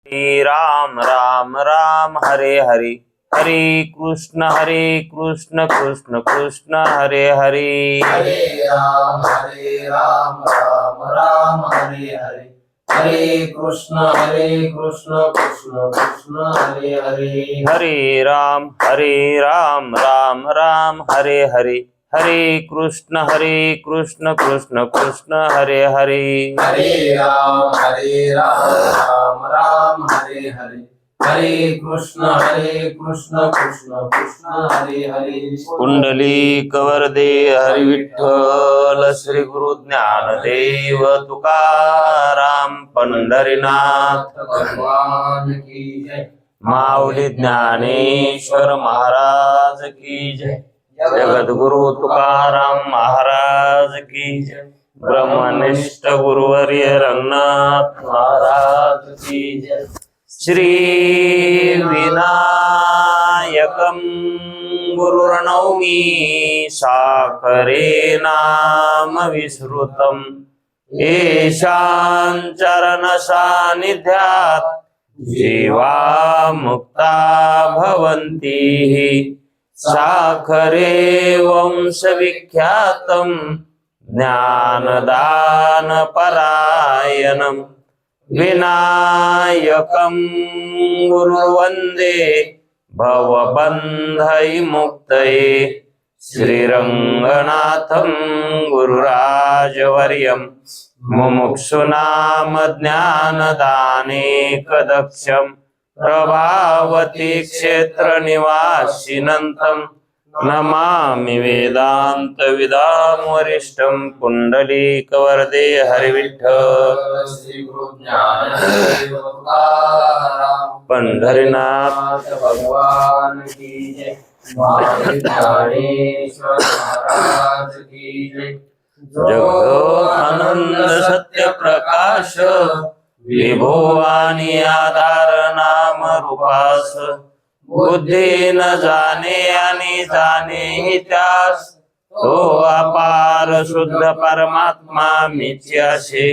हरे राम राम राम हरे हरे, हरे कृष्ण कृष्ण कृष्ण हरे हरे। हरे राम राम राम हरे हरे, हरे कृष्ण कृष्ण कृष्ण हरे हरे। हरे राम राम राम हरे हरे, हरे कृष्ण कृष्ण कृष्ण हरे हरे। हरे राम राम हरे हरे, हरे कृष्ण कृष्ण कृष्ण हरे हरे। कुंडली कवरदे हरि विठ्ठल, श्री गुरु ज्ञानदेव तुकाराम पंढरीनाथ भगवान की जय। माऊली ज्ञानेश्वर महाराज की जय। जगद्गुरु तुकाराम महाराज की जय। ब्रह्मनिष्ठ गुरुवर्य रंगनाथ महाराज की जय। श्री विनायकं गुरुर्नौमि साकरे नाम विस्मृतम्, येषां चरण सान्निध्यात् जीवा मुक्ता भवन्ति। साखरे वंश विख्यातं ज्ञानदान परायणम्, विनायकं गुरुवन्दे भवबन्धविमुक्तये। श्रीरङ्गनाथं गुरुराजवर्यं मुमुक्षूणां ज्ञानदानेकदक्षं, प्रभावती क्षेत्रनिवासिनं नमामि वेदान्तविदां वरिष्ठं। पुण्डलीकवरदे हरिविठ्ठल, श्री गुरु ज्ञानदेव तुकाराम पंढरीनाथ भगवान की जय। माऊली ज्ञानेश्वर महाराज की जय। जगो आनंद सत्य प्रकाश, विभो आणि आधार नाम रूपास। बुद्धी न जाणे आणि जाणे त्यास, तो अपार शुद्ध परमात्मा मीच असे।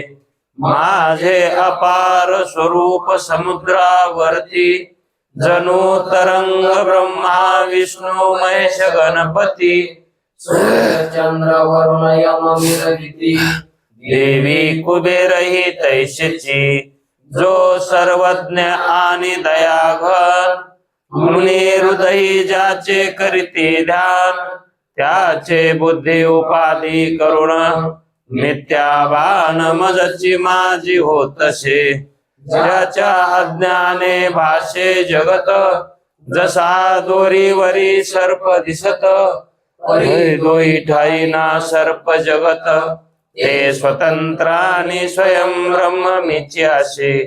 माझे अपार स्वरूप समुद्रावरती, जणू तरंग ब्रह्मा विष्णू महेश गणपती। चंद्र वरुण यम विरजिती, देवी कुबेर ही तैसेची। जो सर्वज्ञ आणि दयाघन, मुनी हृदयी ज्याचे करीते ध्यान। त्याचे बुद्धी उपाधी करुण, मिथ्याभान मजची माझी होतसे। ज्याच्या अज्ञाने भाषे जगत, जसा दोरीवरी सर्प दिसत। दोई ठाई ना सर्प जगत, ते स्वतंत्र आणि स्वयं ब्रह्म मीच असे।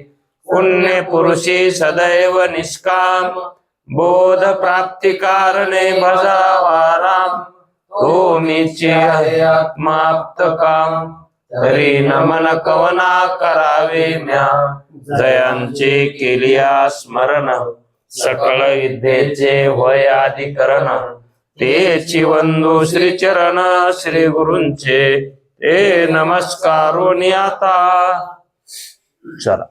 पुण्य पुरुषी सदैव निष्काम, बोध प्राप्ती कारणे भजावा राम। तो मीच आहे आत्माप्त काम, तरी नमन कवना करावे म्या। जयांचे केलिया स्मरण, सकळ विद्येचे वय अधिकरण। तेची वंदू श्री चरण श्री गुरूंचे, ते नमस्कारोनी आता। चला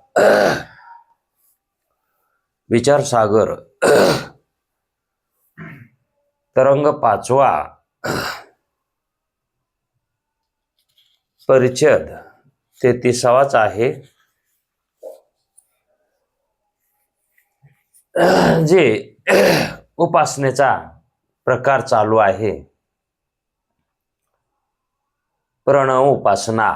विचार सागर तरंग पाचवा, परिच्छेद 33वाच आहे। जे उपासनेचा प्रकार चालू आहे, प्रणव उपासना।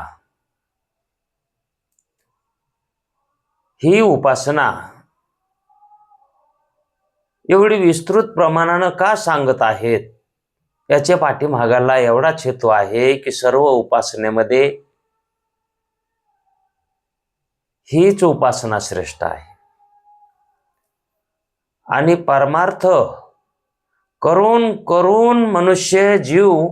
ही उपासना एवढी विस्तृत प्रमाणानं का सांगत आहेत, याच्या पाठीमागाला एवढाच हेतू आहे की सर्व उपासनेमध्ये हीच उपासना श्रेष्ठ आहे आणि परमार्थ करून करून मनुष्य जीव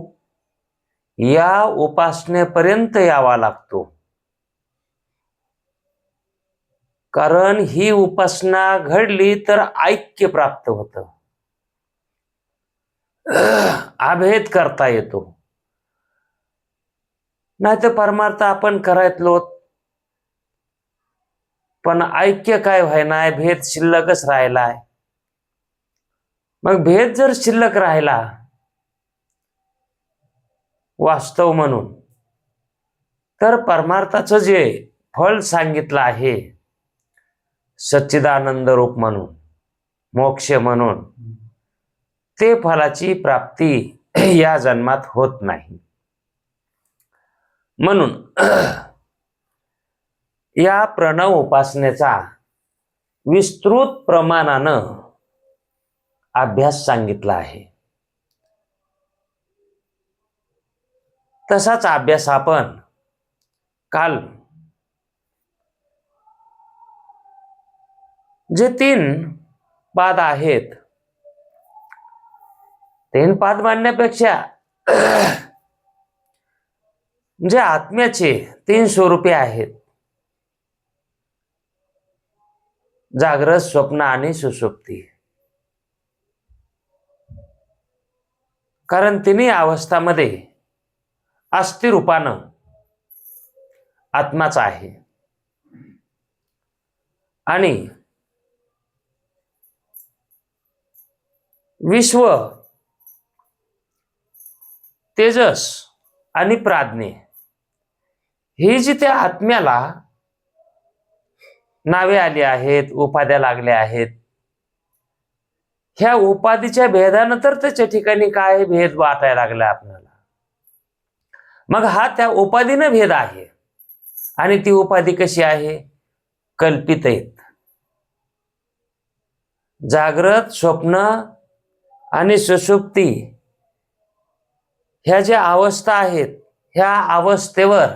या उपासनेपर्यंत यावा लागतो। कारण ही उपासना घडली तर ऐक्य प्राप्त होतं, अभेद करता येतो। नाही तर परमार्थ आपण करायतलो पण ऐक्य काय व्हायनाय, भेद शिल्लकच राहिलाय. मग भेद जर शिल्लक राहिला वास्तव म्हणून, तर परमार्थाचं जे फळ सांगितलं आहे सच्चिदानंद रूप म्हणून, मोक्ष म्हणून, ते फलाची प्राप्ती या जन्मात होत नाही. म्हणून या प्रणव उपासनेचा विस्तृत प्रमाणानं अभ्यास सांगितला आहे. तसाच अभ्यास आपण काल जे 3 पाद आहेत, 3 पाद मांडण्यापेक्षा जे आत्म्याचे 3 स्वरूपे आहेत, जागृत, स्वप्न आणि सुषुप्ती. कारण तिन्ही अवस्थामध्ये अस्थिरूपानं आत्माच आहे. आणि विश्व, तेजस आणि प्राज्ञे ही जी त्या आत्म्याला नावे आली आहेत, उपाध्या लागल्या आहेत, ह्या उपाधीच्या भेदानं तर त्याच्या ठिकाणी काय भेद वाटायला लागला आपल्याला. मग हा त्या उपाधीनं भेद आहे. आणि ती उपाधी कशी आहे? कल्पित आहेत. जागृत, स्वप्न आणि सुषुप्ती ह्या ज्या अवस्था आहेत, ह्या अवस्थेवर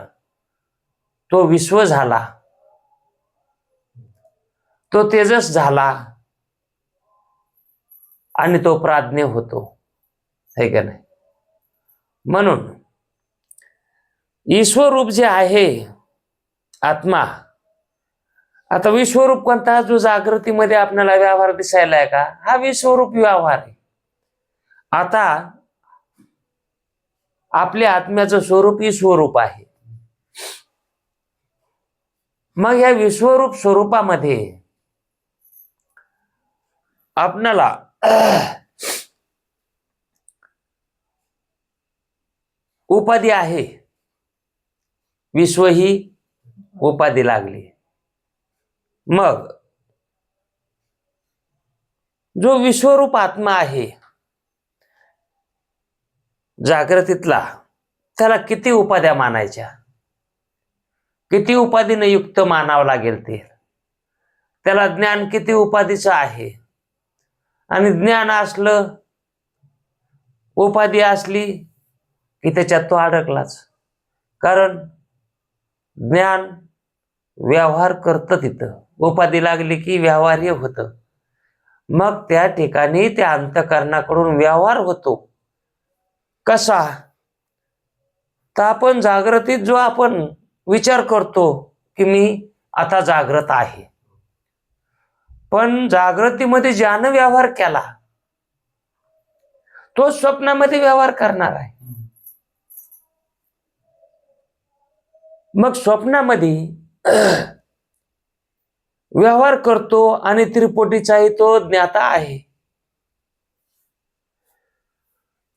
तो विश्व झाला, तो तेजस झाला आणि तो प्राज्ञ होतो, है का नाही? म्हणून ईश्वरूप जे आहे आत्मा, आता विश्वरूप कोणता? जो जागृतीमध्ये आपल्याला व्यवहार दिसायला आहे का, हा विश्वरूप व्यवहार आहे. आता आपल्या आत्म्याचं स्वरूप ईश्वरूप आहे. मग या विश्वरूप स्वरूपामध्ये आपणाला उपाधी आहे. विश्व ही उपाधी लागली. मग जो विश्वरूप आत्मा आहे जागृतीतला, त्याला किती उपाध्या मानायच्या, किती उपाधीने युक्त मानावं लागेल ते. त्याला ज्ञान किती उपाधीचं आहे. आणि ज्ञान असलं, उपाधी असली की त्याच्यात तो अडकलाच. कारण ज्ञान व्यवहार करतं, तिथं उपाधी लागली की व्यवहार्य होतं. मग त्या ठिकाणी त्या अंतःकरणाकडून व्यवहार होतो. कसा? तर आपण जागृतीत जो आपण विचार करतो की मी आता जागृत आहे, पण जागृतीमध्ये ज्यानं व्यवहार केला तो स्वप्नामध्ये व्यवहार करणार आहे. मग स्वप्नामध्ये व्यवहार करतो आणि त्रिपुटीचाही तो ज्ञाता आहे.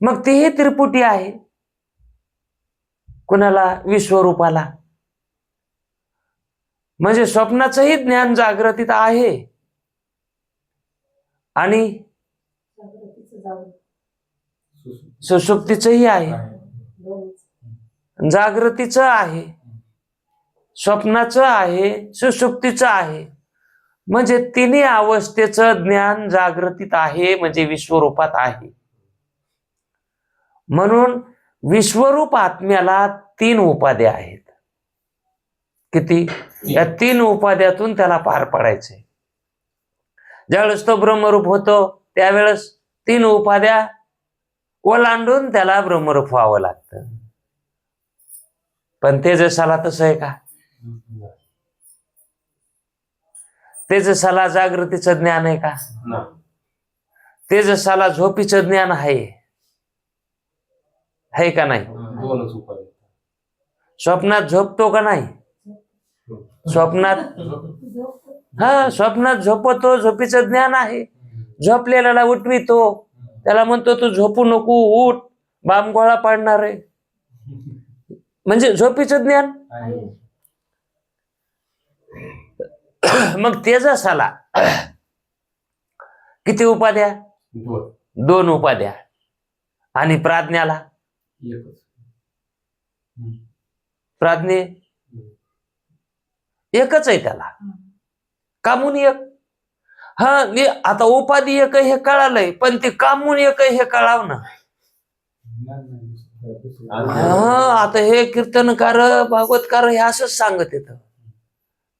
मग तेही त्रिपुटी आहे. कुणाला? विश्वरूपाला. म्हणजे स्वप्नाचंही ज्ञान जागृतीत आहे आणि सुषुप्तीचंही आहे, जागृतीचं आहे, स्वप्नाचं आहे, सुषुप्तीचं आहे. म्हणजे तिन्ही अवस्थेचं ज्ञान जागृतीत आहे, म्हणजे विश्वरूपात आहे. म्हणून विश्वरूप आत्म्याला 3 उपाध्या आहेत. किती? या 3 उपाध्यातून त्याला पार पडायचंय. ज्यावेळेस तो ब्रह्मरूप होतो त्यावेळेस 3 उपाध्या ओलांडून त्याला ब्रह्मरूप व्हावं लागतं. पण तेजसाला तसं आहे का? तेजसाला जागृतीचं ज्ञान आहे का? तेजसाला झोपीचं ज्ञान आहे का नाही? दोनच उपाय. स्वप्नात झोपतो का नाही? स्वप्नात स्वप्नात झोपतो, झोपीचं ज्ञान आहे. झोपलेल्याला उठवितो, त्याला म्हणतो तू झोपू नको, उठ, बामगोळा पाडणार आहे. म्हणजे झोपीचं ज्ञान. मग तेजसाला किती उपाध्या? 2 उपाध्या. आणि प्राज्ञाला? प्राज्ञे एकच आहे त्याला. कामून एक. आता उपाधी एक हे कळालंय, पण ते कामून एक हे कळाव ना. आता हे कीर्तनकार भागवतकार हे असंच सांगत येत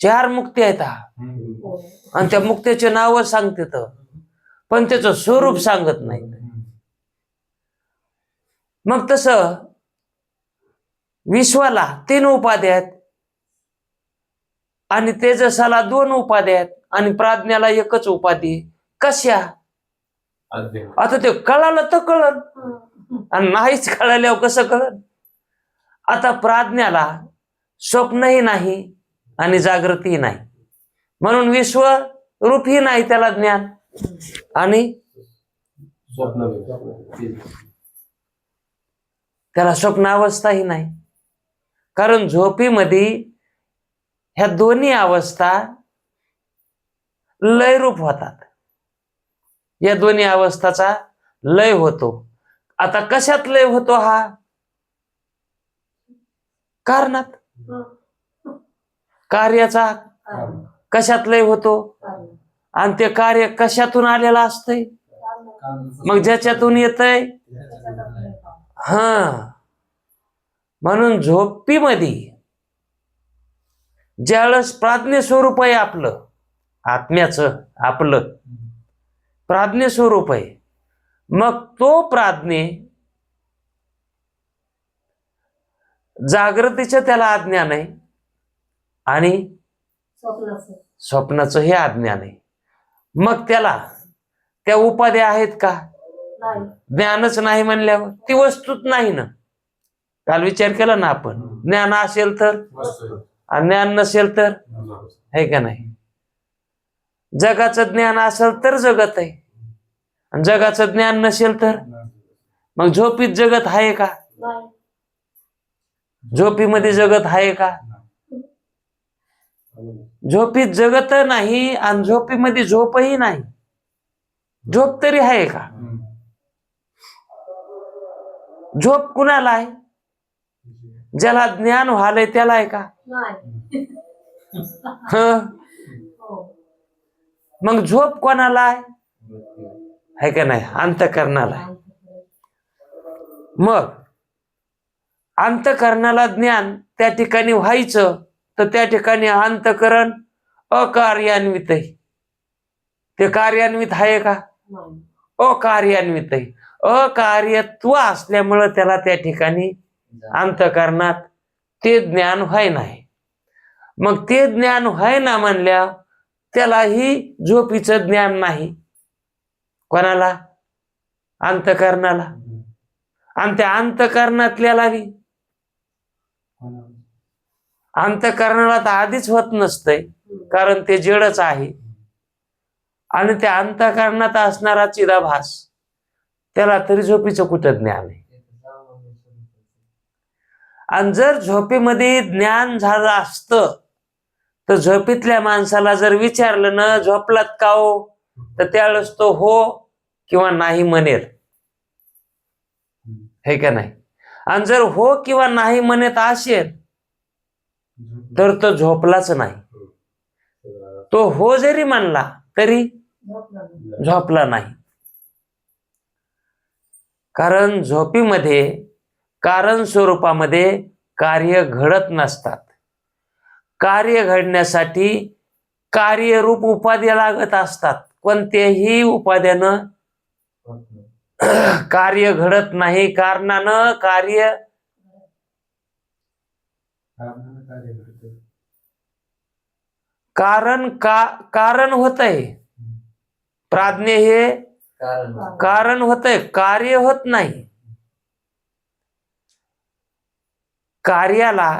4 मुक्ती आहेत आणि त्या मुक्तीचे नाव सांगतेत, पण त्याचं स्वरूप सांगत नाही. मग तसं विश्वाला 3 उपाध्या आहेत आणि तेजसाला 2 उपाध्या आहेत आणि प्राज्ञाला एकच उपाधी. कशा? आता ते कळालं तर कळन आणि नाहीच कळाल्यावर कसं कळन? आता प्राज्ञाला स्वप्नही नाही आणि जागृतीही नाही, म्हणून विश्व रूपही नाही त्याला ज्ञान, आणि त्याला स्वप्नावस्थाही नाही. कारण झोपीमध्ये ह्या दोन्ही अवस्था लयरूप होतात. या दोन्ही अवस्थाचा लय होतो. आता कशात लय होतो? हा कारणात. कार्याचा कशात लय होतो? आणि ते कार्य कशातून आलेलं असतंय? मग ज्याच्यातून येतंय. म्हणून झोपीमध्ये ज्यावेळेस प्राज्ञ स्वरूप आहे आपलं, आत्म्याचं आपलं प्राज्ञ स्वरूप आहे, मग तो प्राज्ञ जागृतीचं त्याला अज्ञान आहे आणि स्वप्नाचं हे अज्ञान आहे. मग त्याला त्या उपाध्या आहेत का? ज्ञानच नाही म्हणल्यावर ती वस्तूच नाही ना. काल विचार केला ना आपण, ज्ञान असेल तर आणि ज्ञान नसेल तर, आहे का नाही? जगाचं ज्ञान असेल तर जगत आहे आणि जगाचं ज्ञान नसेल तर मग झोपीत जगत आहे का? झोपीमध्ये जगत आहे का? झोपीत जगत नाही आणि झोपीमध्ये झोपही नाही. झोप तरी आहे का? झोप कुणाला आहे? ज्याला ज्ञान व्हालंय त्याला आहे का? मग झोप कोणाला आहे का नाही? अंतःकरणाला. मग अंतःकरणाला ज्ञान त्या ठिकाणी व्हायचं तर त्या ठिकाणी अंतःकरण अकार्यान्वित आहे. ते कार्यान्वित आहे का? अकार्यान्वित आहे. अकार्यत्व असल्यामुळं त्याला त्या ठिकाणी अंतःकरणात ते ज्ञान व्हाय नाही. मग ते ज्ञान व्हाय ना म्हणल्या त्यालाही झोपीचं ज्ञान नाही. कोणाला? अंतःकरणाला. आणि त्या अंतःकरणातल्याला अंतःकरणाला तर आधीच होत नसतंय, कारण ते जडच आहे. आणि त्या अंतःकरणात असणारा चिदाभास त्याला तरी झोपीचं कुठं ज्ञान आहे? आणि जर झोपेमध्ये ज्ञान झालं असतं तर झोपेतल्या माणसाला जर विचारलं ना झोपलात का हो, तर त्यावेळेस तो हो किंवा नाही म्हणेल, हे का नाही? आणि जर हो किंवा नाही म्हणत असेल तर तो झोपलाच नाही. तो हो जरी म्हणला तरी झोपला नाही. कारण झोपीमध्ये कारण स्वरूपामध्ये कार्य घडत नसतात. कार्य घडण्यासाठी कार्यरूप उपाध्या लागत असतात. कोणत्याही उपाध्यानं कार्य घडत नाही. कारणानं कार्य कारण होतंय. प्राज्ञ हे कारण होतंय, कार्य होत नाही. कार्याला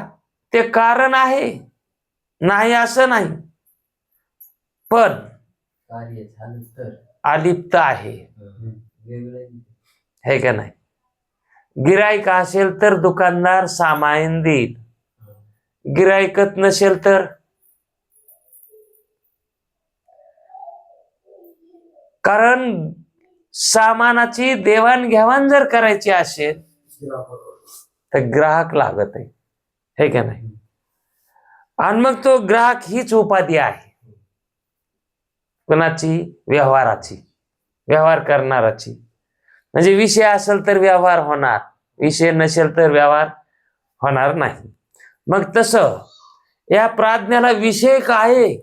ते कारण आहे नाही असं नाही, पण कार्य झालं तर अलिप्त आहे, वेगळं हे का नाही. गिराईक असेल तर दुकानदार सामान देईल, गिराईकच नसेल तर कारण सामानाची देवाणघेवाण जर करायची असेल तर ग्राहक लागत आहे, हे का नाही. आणि मग तो ग्राहक हीच उपाधी आहे कोणाची, व्यवहाराची, व्यवहार करणाराची. म्हणजे विषय असेल तर व्यवहार होणार, विषय नसेल तर व्यवहार होणार नाही. मग तसं या प्राज्ञाला विषय काय आहे,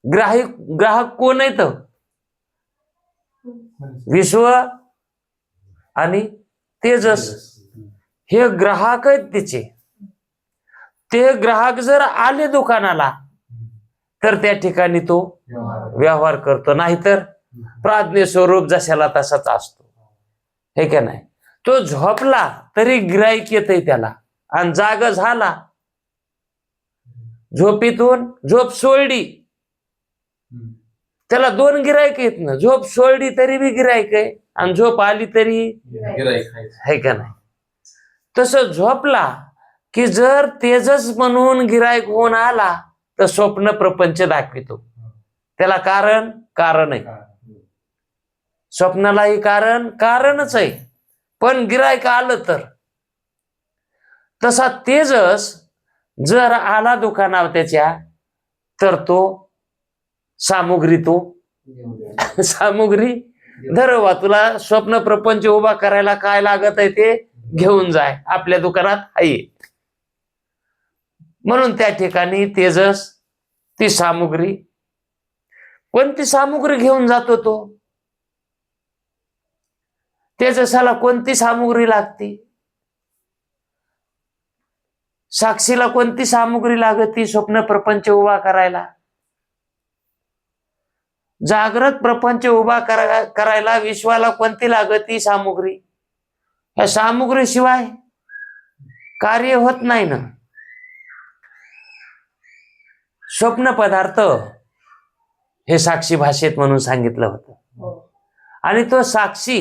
ग्राहक कोण आहेत, विश्व आणि तेजस, हे ग्राहक आहेत तिचे. ते ग्राहक जर आले दुकानाला तर त्या ठिकाणी तो व्यवहार करतो, नाहीतर प्राज्ञ स्वरूप जशाला तसाच असतो, हे का नाही. तो झोपला तरी गिराईक येतंय त्याला, आणि जाग झाला, झोपेतून झोप सोडली त्याला दोन गिराईक आहेत ना, झोप सोडली तरी बी गिराईक आहे आणि झोप आली तरी, है का नाही. तसं झोपला की जर तेजस म्हणून गिराईक होऊन आला तर स्वप्न प्रपंच दाखवितो, त्याला कारण आहे, स्वप्नालाही कारणच आहे. पण गिराईक आलं तर, तसा तेजस जर आला दुकानावर त्याच्या, तर तो सामुग्री धरवा, तुला स्वप्न प्रपंच उभा करायला काय लागत आहे ते घेऊन जाय, आपल्या दुकानात आहे. म्हणून त्या ठिकाणी तेजस ती सामुग्री, कोणती सामुग्री घेऊन जातो तो, तेजसाला कोणती सामुग्री लागती, साक्षीला कोणती सामुग्री लागती स्वप्न प्रपंच उभा करायला, जागृत प्रपंच उभा करायला विश्वाला कोणती लागती सामुग्री. या सामुग्री शिवाय कार्य होत नाही ना. स्वप्न पदार्थ हे साक्षी भाषेत म्हणून सांगितलं होतं, आणि तो साक्षी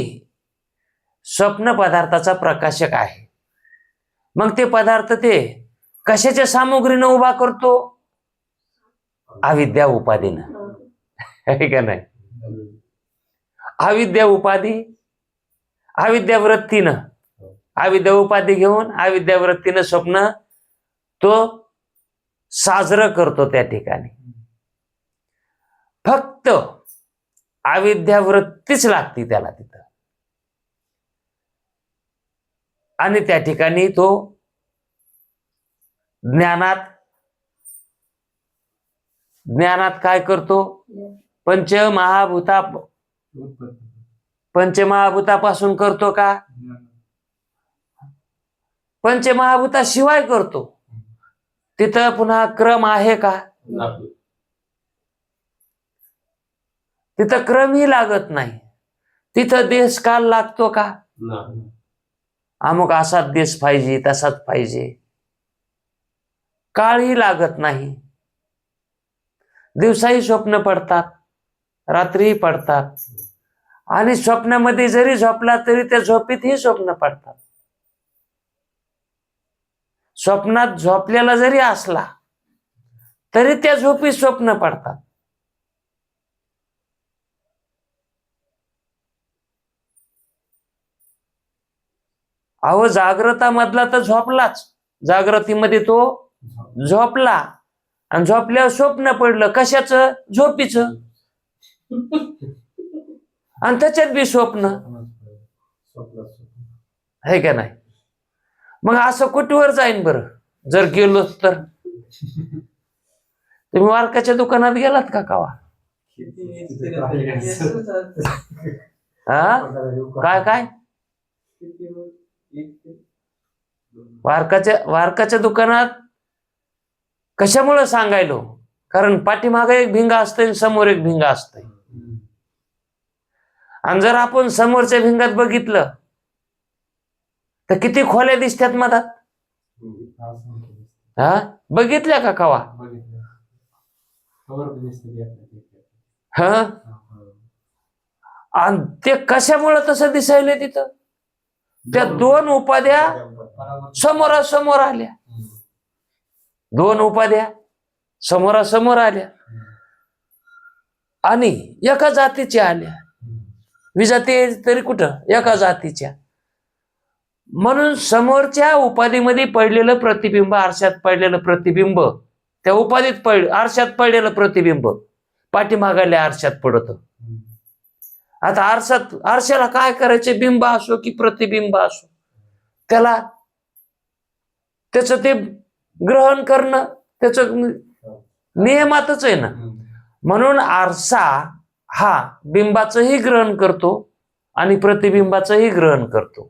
स्वप्न पदार्थाचा प्रकाशक आहे. मग ते पदार्थ ते कशाच्या सामुग्रीनं उभा करतो, अविद्या उपाधीनं, है का नाही. अविद्या उपाधी, अविद्या वृत्तीनं, अविद्या उपाधी घेऊन अविद्या वृत्तीनं स्वप्न तो साजरं करतो. त्या ठिकाणी फक्त अविद्या वृत्तीच लागती त्याला तिथं, आणि त्या ठिकाणी तो ज्ञानात काय करतो, पंचमहाभूतापासून करतो का, पंचमहाभूताशिवाय करतो. तिथं पुन्हा क्रम आहे का, तिथं क्रमही लागत नाही. तिथं देश काल लागतो का, अमुक असाच देश पाहिजे तसाच पाहिजे, काळही लागत नाही. दिवसाही स्वप्न पडतात, रात्रीही पडतात, आणि स्वप्नामध्ये जरी झोपला तरी त्या झोपेतही स्वप्न पडतात. स्वप्नात झोपलेला जरी असला तरी त्या झोपीत स्वप्न पडतात. अहो जागृतामधला तर झोपलाच, जागृतीमध्ये तो झोपला, आणि झोपल्यावर स्वप्न पडलं कशाचं, झोपीचं, आणि त्याच्यात बी स्वप्न, है का नाही. मग असं कुठवर जाईन बरं, जर गेलो तर. तुम्ही वारकाच्या दुकानात गेलात का कवा, काय वारकाच्या दुकानात कशामुळे सांगायलो, कारण पाठीमागे एक भिंगा असतंय, समोर एक भिंगा असतंय, आणि जर आपण समोरच्या भिंगात बघितलं तर किती खोल्या दिसतात मधात, बघितल्या का कवा? बघितलं. खबर पण दिसते ती आपल्याला. हा. हा, हा. आणि ते कशामुळे तसं दिसायला तिथं? त्या दोन उपाध्या समोरासमोर आल्या. दोन उपाध्या समोरासमोर आल्या आणि एका जातीच्या आल्या. विजाती तरी कुठं, एका जातीच्या. म्हणून समोरच्या उपाधीमध्ये पडलेलं प्रतिबिंब, आरशात पडलेलं प्रतिबिंब, त्या उपाधीत आरशात पडलेलं प्रतिबिंब पाठीमागाल्या आरशात पडत. आता आरशाला काय करायचे? बिंब असो की प्रतिबिंब असो, त्याला त्याच ते ग्रहण करणं त्याच नियमातच आहे ना. म्हणून आरसा हा बिंबाचंही ग्रहण करतो आणि प्रतिबिंबाचंही ग्रहण करतो.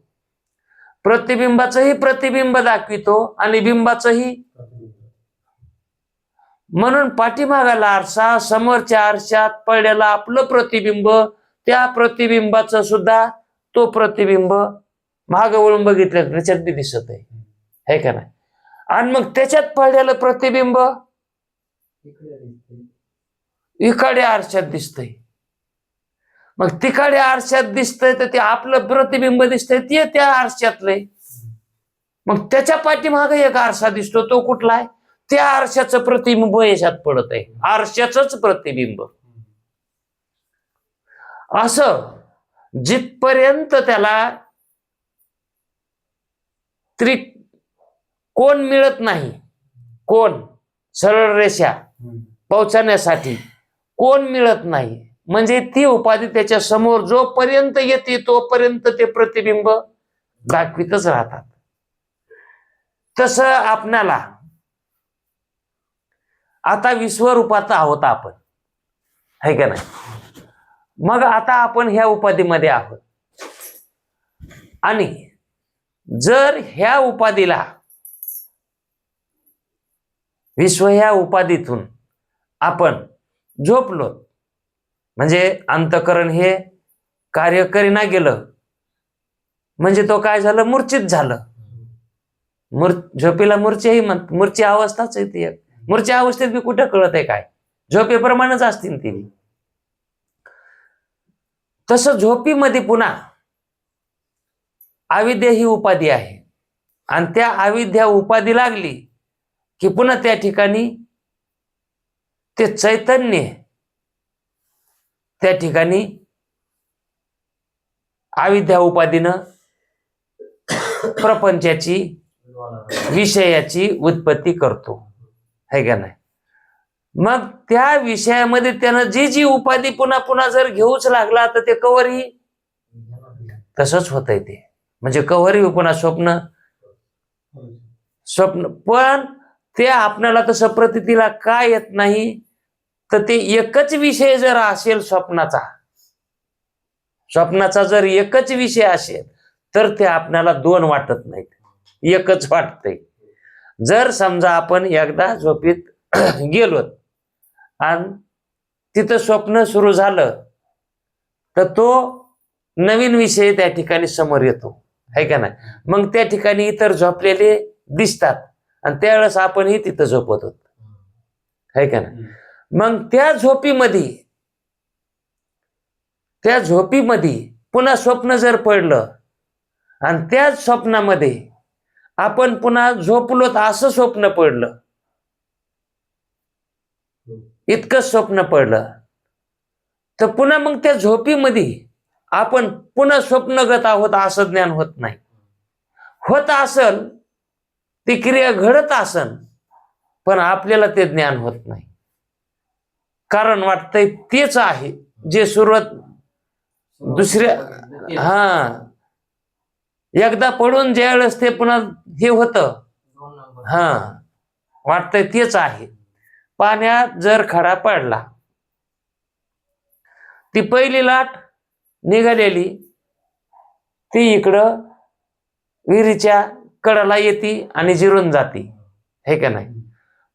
प्रतिबिंबाचंही प्रतिबिंब दाखवितो आणि बिंबाचंही. म्हणून पाठीमागाला आरसा, समोरच्या आरशात पडलेला आपलं प्रतिबिंब, त्या प्रतिबिंबाचं सुद्धा तो प्रतिबिंब माग वळून बघितलं त्याच्यात बी दिसत आहे का नाही? आणि मग त्याच्यात पडलेलं प्रतिबिंब इकडे आरशात दिसतंय. मग तिकडे आरशात दिसतंय तर ते आपलं प्रतिबिंब दिसतंय ते त्या आरशातलंय. मग त्याच्या पाठीमागे एक आरसा दिसतो, तो कुठला आहे? त्या आरशाचं प्रतिबिंब याच्यात पडत आहे, आरशाचंच प्रतिबिंब. असं जिथपर्यंत त्याला त्रिकोण मिळत नाही, कोण सरळ रेषा पोहोचण्यासाठी कोण मिळत नाही, म्हणजे ती उपाधी त्याच्या समोर जोपर्यंत येते तोपर्यंत ते प्रतिबिंब दाखवितच राहतात. तसं आपणाला आता विश्वरूपात आहोत आपण, है का नाही? मग आता आपण ह्या उपाधीमध्ये आहोत आणि जर ह्या उपाधीला, विश्व ह्या उपाधीतून आपण झोपलो म्हणजे अंतःकरण हे कार्य करीना गेलं म्हणजे तो काय झालं? मूर्छित झालं. झोपेला मूर्छाही म्हणतात, मूर्छा अवस्थाच आहे ती. मूर्छा अवस्थेत बी कुठं कळत आहे काय? झोपेप्रमाणेच असतील ती. तसं झोपीमध्ये पुन्हा अविद्या ही उपाधी आहे आणि त्या अविद्या उपाधी लागली की पुन्हा त्या ठिकाणी ते चैतन्य त्या ठिकाणी अविद्या उपाधीनं प्रपंचाची, विषयाची उत्पत्ती करतो, है का नाही? मग त्या विषयामध्ये त्यानं जी जी उपाधी पुन्हा पुन्हा जर घेऊच लागला तर ते कवरही तसंच होतंय. ते म्हणजे कवरही पुन्हा स्वप्न. पण ते आपल्याला तसं प्रतीला काय येत नाही तर ते एकच विषय जर असेल स्वप्नाचा जर एकच विषय असेल तर ते आपल्याला दोन वाटत नाहीत, एकच वाटतंय. जर समजा आपण एकदा झोपीत गेलो आणि तिथं स्वप्न सुरू झालं तर तो नवीन विषय त्या ठिकाणी समोर येतो, है का नाही? मग त्या ठिकाणी इतर झोपलेले दिसतात आणि त्यावेळेस आपणही तिथं झोपत होतो, है का नाही? मग त्या झोपीमध्ये पुन्हा स्वप्न जर पडलं आणि त्या स्वप्नामध्ये आपण पुन्हा झोपलोत असं स्वप्न पडलं, इतकं स्वप्न पडलं तर पुन्हा मग त्या झोपीमध्ये आपण पुन्हा स्वप्नगत आहोत असं ज्ञान होत नाही. होत असल ती क्रिया घडत असन पण आपल्याला ते ज्ञान होत नाही. कारण वाटतंय तेच आहे जे सुरुवात दुसऱ्या एकदा पडून ज्या वेळेस ते पुन्हा हे होतं, वाटतंय तेच आहे. पाण्यात जर खडा पडला, ती पहिली लाट निघालेली ती इकडं विहिरीच्या कडाला येते आणि जिरून जाते, हे का नाही?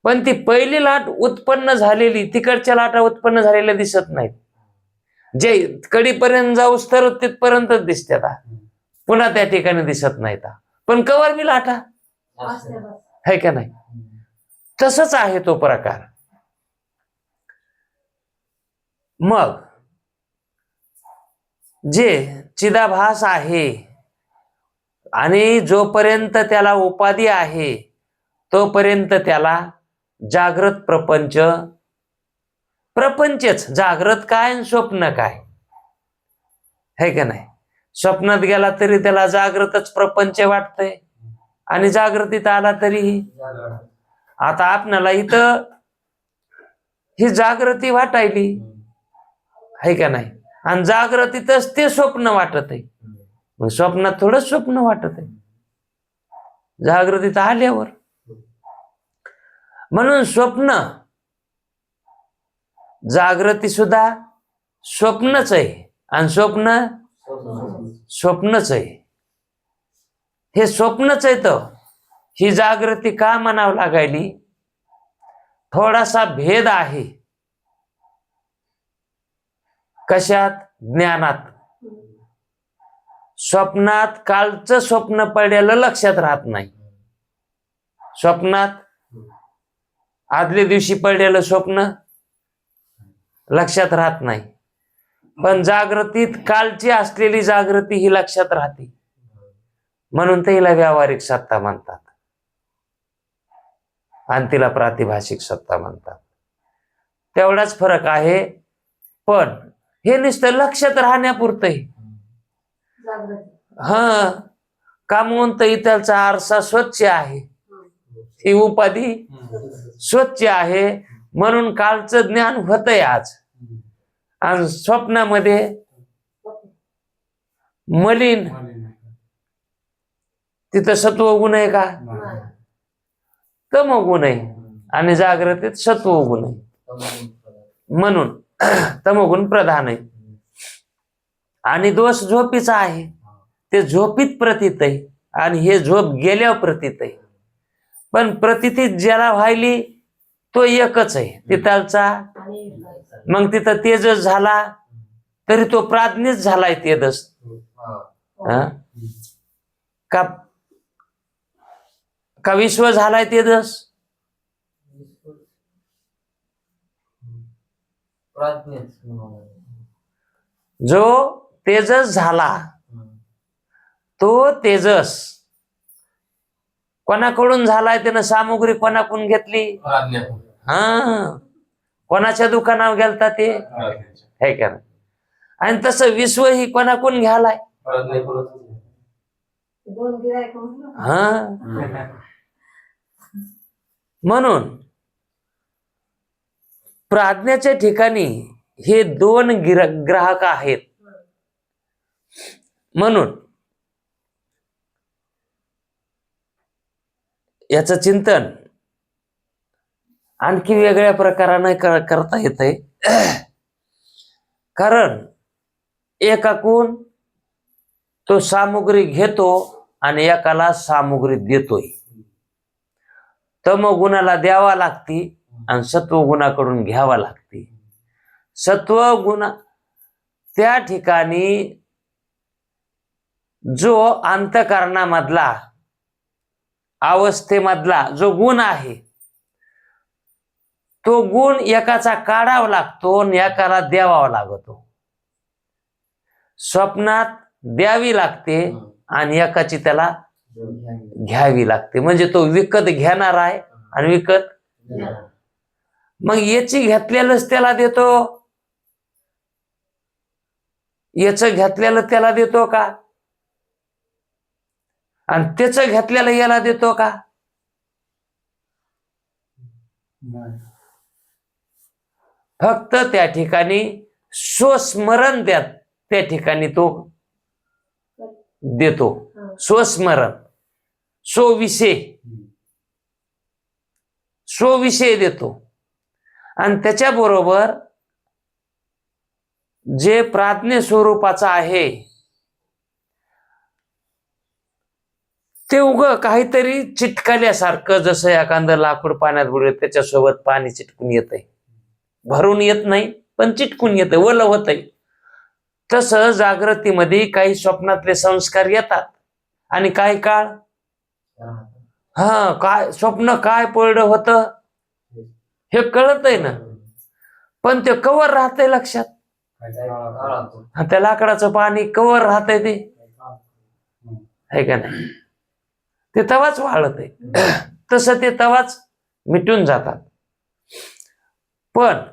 पण ती पहिली लाट उत्पन्न झालेली तिकडच्या लाटा उत्पन्न झालेल्या दिसत नाहीत. जे कडीपर्यंत जाऊस तर तिथपर्यंतच दिसतात, पुन्हा त्या ठिकाणी दिसत नाहीत. पण कवर मी लाटा, है का नाही? तसंच आहे तो प्रकार. मग जे चिदाभास आहे आणि जोपर्यंत त्याला उपाधी आहे तोपर्यंत त्याला जागृत प्रपंचच. जागृत काय आणि स्वप्न काय है का नाही. स्वप्नात गेला तरी त्याला जागृतच प्रपंच वाटतंय आणि जागृतीत आला तरीही. आता आपल्याला इथं ही जागृती वाटायली है का नाही आणि जागृतीतच ते स्वप्न वाटत आहे. मग स्वप्नात थोडं स्वप्न वाटत आहे जागृतीत आल्यावर. म्हणून स्वप्न जागृती सुद्धा स्वप्नच आहे आणि स्वप्न स्वप्नच आहे. हे स्वप्नच आहे. तर ही जागृती का म्हणावं लागायली. थोडासा भेद आहे. कशात. ज्ञानात. स्वप्नात कालचं स्वप्न पडलेलं लक्षात राहत नाही. स्वप्नात आदल्या दिवशी पडलेलं स्वप्न लक्षात राहत नाही. पण जागृतीत कालची असलेली जागृती ही लक्षात राहते. म्हणून तर हिला व्यावहारिक सत्ता म्हणतात आणि तिला प्रातिभाषिक सत्ता म्हणतात. तेवढाच फरक आहे. पण हे नुसतं लक्षात राहण्यापुरतंही. हा का म्हणून तर इथलचा आरसा स्वच्छ आहे. ही उपाधी स्वच्छ आहे म्हणून कालचं ज्ञान होतंय आज. आणि स्वप्नामध्ये मलिन. तिथं सत्व गुण आहे का. तमोगुण आहे आणि जागृतीत सत्व गुण आहे. म्हणून तमोगुण प्रधान आहे. आणि दोष झोपीचा आहे. ते झोपीत प्रतीत आहे आणि हे झोप गेल्यावर प्रतीत आहे. पण प्रतीतीत ज्याला व्हायली तो एकच आहे तिथलचा. मग तिथं तेजस झाला तरी तो प्राज्ञच झालाय तेजस. का विश्व झालाय तेजस. जो तेजस झाला तो तेजस कोणाकडून झालाय. त्यानं सामुग्री कोणाकडून घेतली. हा कोणाच्या दुकानावर गेलता ते है का. आणि तसं विश्व ही कोणाकडून घ्यालाय. हा म्हणून प्राज्ञाच्या ठिकाणी हे दोन ग्राहक आहेत. म्हणून याचं चिंतन आणखी वेगळ्या प्रकाराने करता येतंय. कारण एकाकून तो सामुग्री घेतो आणि एकाला सामुग्री देतोय. तमोगुणाला द्यावा लागती आणि सत्वगुणाकडून घ्यावा लागते. सत्वगुण त्या ठिकाणी जो अंतःकरणामधला अवस्थेमधला जो गुण आहे तो गुण एकाचा काढावा लागतो आणि एकाला द्यावा लागतो. स्वप्नात द्यावी लागते आणि एकाची त्याला घ्यावी लागते. म्हणजे तो विकत घेणार आहे आणि विकत. मग याची घेतलेलंच त्याला देतो. याच घेतलेलं त्याला देतो का आणि त्याच घेतलेलं याला देतो का. फक्त त्या ठिकाणी स्वस्मरण त्या ठिकाणी तो देतो. स्वस्मरण स्वविषय देतो. आणि त्याच्याबरोबर जे प्राज्ञ स्वरूपाचा आहे ते उगं काहीतरी चिटकल्यासारखं. जसं एखादं लाकूड पाण्यात बुडलं त्याच्यासोबत पाणी चिटकून येतंय. भरून येत नाही पण चिटकून येतंय ओलं होतंय. तसं जागृतीमध्ये काही स्वप्नातले संस्कार येतात आणि काही काळ काय स्वप्न काय पडलं होतं हे कळत आहे ना, पण ते कवर राहतंय लक्षात. त्या लाकडाचं पाणी कवर राहतंय ते, आहे का नाही? ते तवाच वाळत आहे. तसं ते तवाच मिटून जातात. पण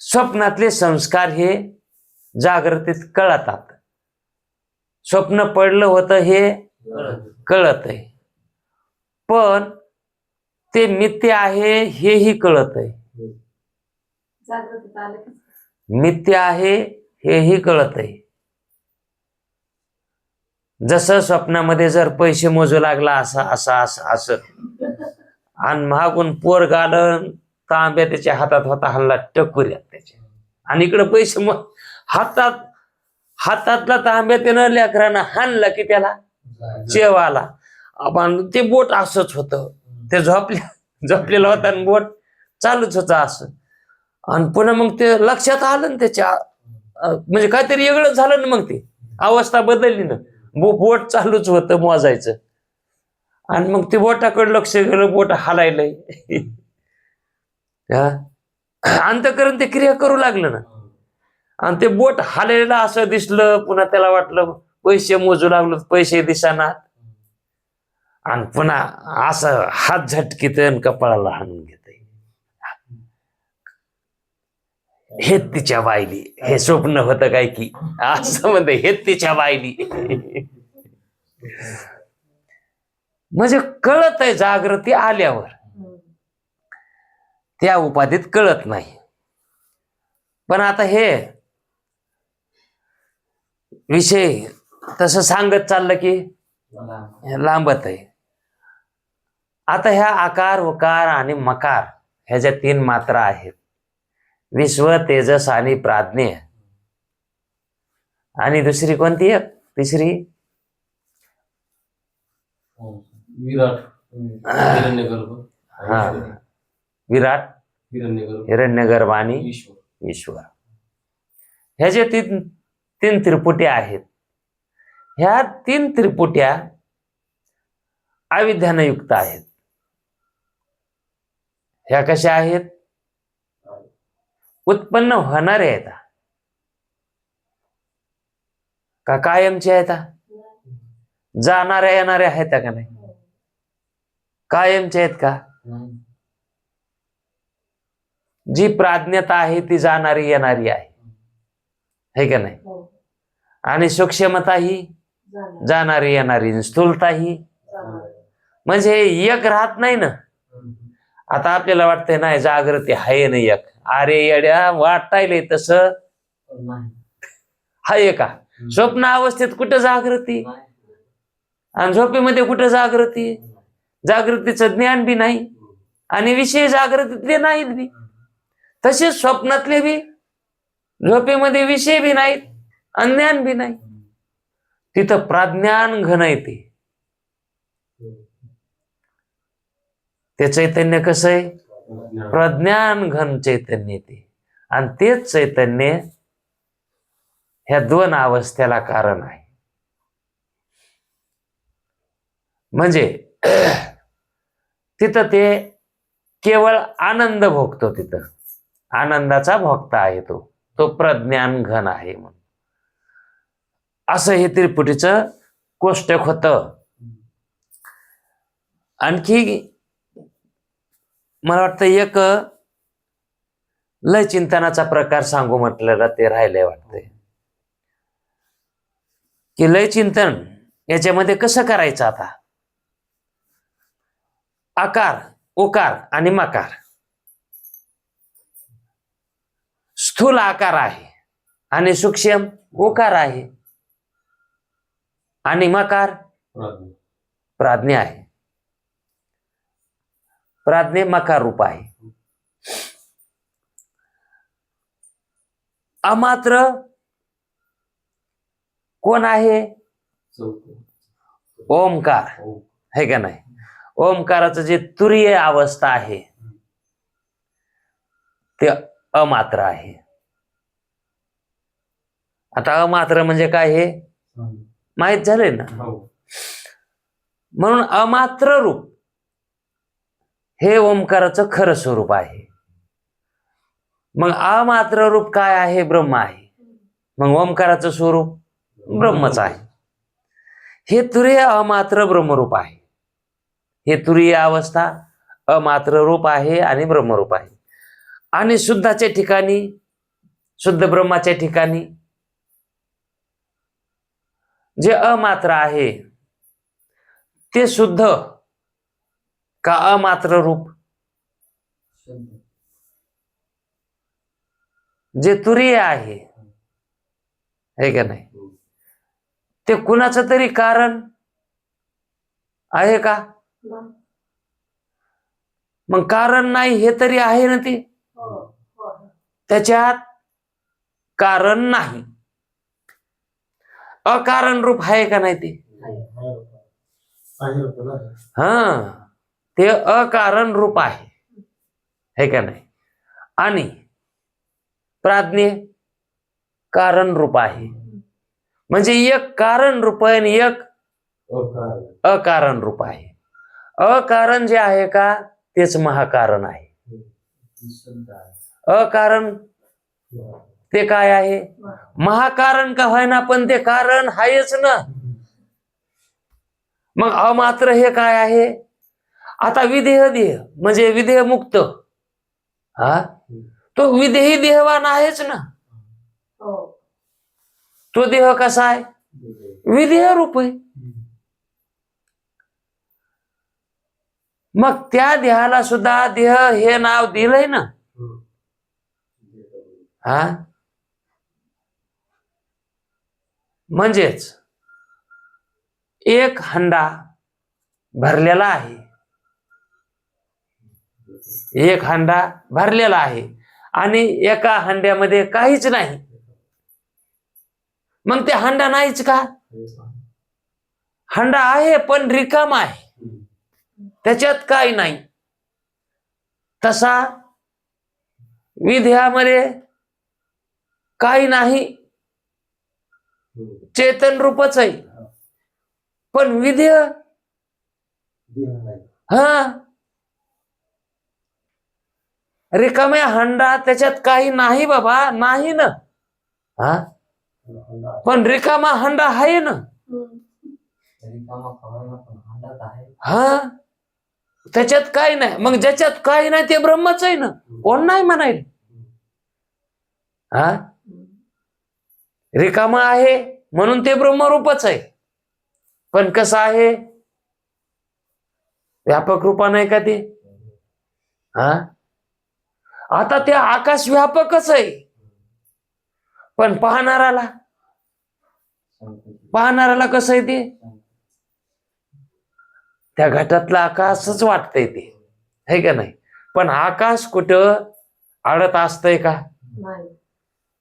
स्वप्नातले संस्कार हे जागृतीत कळतात. स्वप्न पडलं होतं हे कळत आहे, पण ते मिथ्य आहे हेही कळत आहे. मिथ्य आहे हेही कळत आहे. जसं स्वप्नामध्ये जर पैसे मोजू लागला असं असं असं असं, आणि मागून पोर गालन तांब्या त्याच्या हातात होता, हल्ला टकुऱ्यात त्याच्या, आणि इकडे पैसे हातातला तांब्या त्यानं लेकरानं हाणला की त्याला चेव आला. आपण ते बोट असंच होतं, ते झोपलेलं होतं आणि बोट चालूच होतं असं. आणि पुन्हा मग ते लक्षात आलं ना त्याच्या, म्हणजे काहीतरी वेगळं झालं ना, मग ते अवस्था बदलली ना, बोट चालूच होतं मोजायचं. आणि मग ते बोटाकडे लक्ष गेलं, बोट हालायलंय. अंतःकरण ते क्रिया करू लागलं ना, आणि ते बोट हालायला असं दिसलं. पुन्हा त्याला वाटलं पैसे मोजू लागलो, पैसे दिसणार, आणि पुन्हा असं हात झटकीत कपाळाला हाणून घेत, हे तिच्या बायली, हे स्वप्न होतं काय की असं म्हणते, हे तिच्या बायली. म्हणजे कळत आहे जागृती आल्यावर, त्या उपाधीत कळत नाही. पण आता हे विषय तसं सांगत चाललं की लांबत आहे. आता ह्या आकार, उकार आणि मकार ह्या ज्या 3 मात्रा आहेत, विश्व, तेजस आणि प्राज्ञ, आणि दुसरी कोणती आहे तिसरी? विराट, हा, विराट, हिरण्यगर्भ आणि ईश्वर. ह्या जे 3 त्रिपुट्या आहेत, ह्या 3 त्रिपुट्या अविद्यानं युक्त आहेत. ह्या कशा आहेत? उत्पन्न होणारे आहेत का कायमचे आहेत? जाणाऱ्या येणाऱ्या आहेत का नाही? कायमचे आहेत का? जी प्राज्ञता आहे ती जाणारी येणारी आहे का नाही? आणि सूक्ष्मता ही जाणारी येणारी, स्थूलता ही, म्हणजे एक राहत नाही ना. आता आपल्याला वाटतंय नाही जागृती आहे ना एक, अरे येड्या, वाटायले तसं आहे का? स्वप्न अवस्थेत कुठं जागृती, आणि झोपेमध्ये कुठं जागृती? जागृतीचं ज्ञान बी नाही, आणि विषय जागृतीतले नाहीत बी. तसेच स्वप्नातले बी, झोपेमध्ये विषय बी नाहीत आणि ज्ञान बी नाही. तिथं प्राज्ञान घन येते. ते चैतन्य कसं आहे? प्रज्ञान घन चैतन्य येते, आणि तेच चैतन्य ह्या 2 अवस्थेला कारण आहे. म्हणजे तिथं ते केवळ आनंद भोगतो, तिथं आनंदाचा भोगता आहे तो प्रज्ञान घन आहे. म्हणून असं हे त्रिपुटीचं कोष्टक होतं. आणखी मला वाटतं एक लय चिंतनाचा प्रकार सांगू म्हटलेला ते राहिलंय वाटतंय, की लय चिंतन याच्यामध्ये कसं करायचं? आता आकार, उकार आणि मकार, स्थूल आकार आहे आणि सूक्ष्म उकार आहे, आणि मकार प्राज्ञ आहे. प्राज्ञ मकार रूप आहे. अमात्र कोण आहे? ओमकार, है का नाही? ओमकाराचं जे तुरीय अवस्था आहे ते अमात्र आहे. आता अमात्र म्हणजे काय हे माहित झालंय ना. म्हणून अमात्र रूप हे ओंकाराचं खरं स्वरूप आहे. मग अमात्र रूप काय आहे? ब्रह्म आहे. मग ओंकाराचं स्वरूप ब्रह्मच आहे. हे तुरीय अमात्र ब्रह्मरूप आहे. हे तुरीय अवस्था अमात्र रूप आहे आणि ब्रह्मरूप आहे. आणि शुद्धाच्या ठिकाणी, शुद्ध ब्रह्माच्या ठिकाणी जे अमात्र आहे ते शुद्ध का अमात्र रूप? जे तुरीय आहे का नाही, ते कुणाचं तरी कारण आहे का? मग कारण नाही हे तरी आहे ना ते. त्याच्यात कारण नाही. अकारण रूप आहे का नाही ते? हा, ते अकारण रूप आहे का नाही. आणि प्राज्ञ कारण रूप आहे. म्हणजे एक कारण रूप आहे आणि एक अकारण रूप आहे. अकारण जे आहे का तेच महाकारण आहे. अकारण ते काय आहे? महाकारण का होईना पण ते कारण आहेच ना. मग अमात्र हे काय आहे? आता विदेह देह म्हणजे विदेह मुक्त, हा, तो विदेही देहवान आहेच ना. तो देह कसा आहे? विदेह रूप आहे. मग त्या देहाला सुद्धा देह हे नाव दिलंय ना. हा, म्हणजेच एक हंडा भरलेला आहे, एक हंडा भरलेला आहे आणि एका हंड्यामध्ये काहीच नाही. मग ते हंडा नाहीच का? हंडा आहे पण रिकामा आहे, त्याच्यात काही नाही. तसा विदेहामध्ये काही नाही, चेतन रूपच आहे पण विदेह हा रिकाम्या हंडा, त्याच्यात काही नाही बाबा, नाही ना. हा, पण रिकामा हंडा आहे ना. हा, त्याच्यात काही नाही. मग ज्याच्यात काही नाही ते ब्रह्मच आहे ना. कोण नाही म्हणायला. हा, रिकामा आहे म्हणून ते ब्रह्मरूपच आहे. पण कसं आहे? व्यापक रूपा नाही का ते? हा, आता ते आकाश व्यापकच आहे पण पाहणाऱ्याला कसं आहे ते? त्या घटातला आकाशच वाटतंय ते, है का नाही. पण आकाश कुठं अडत असतंय का?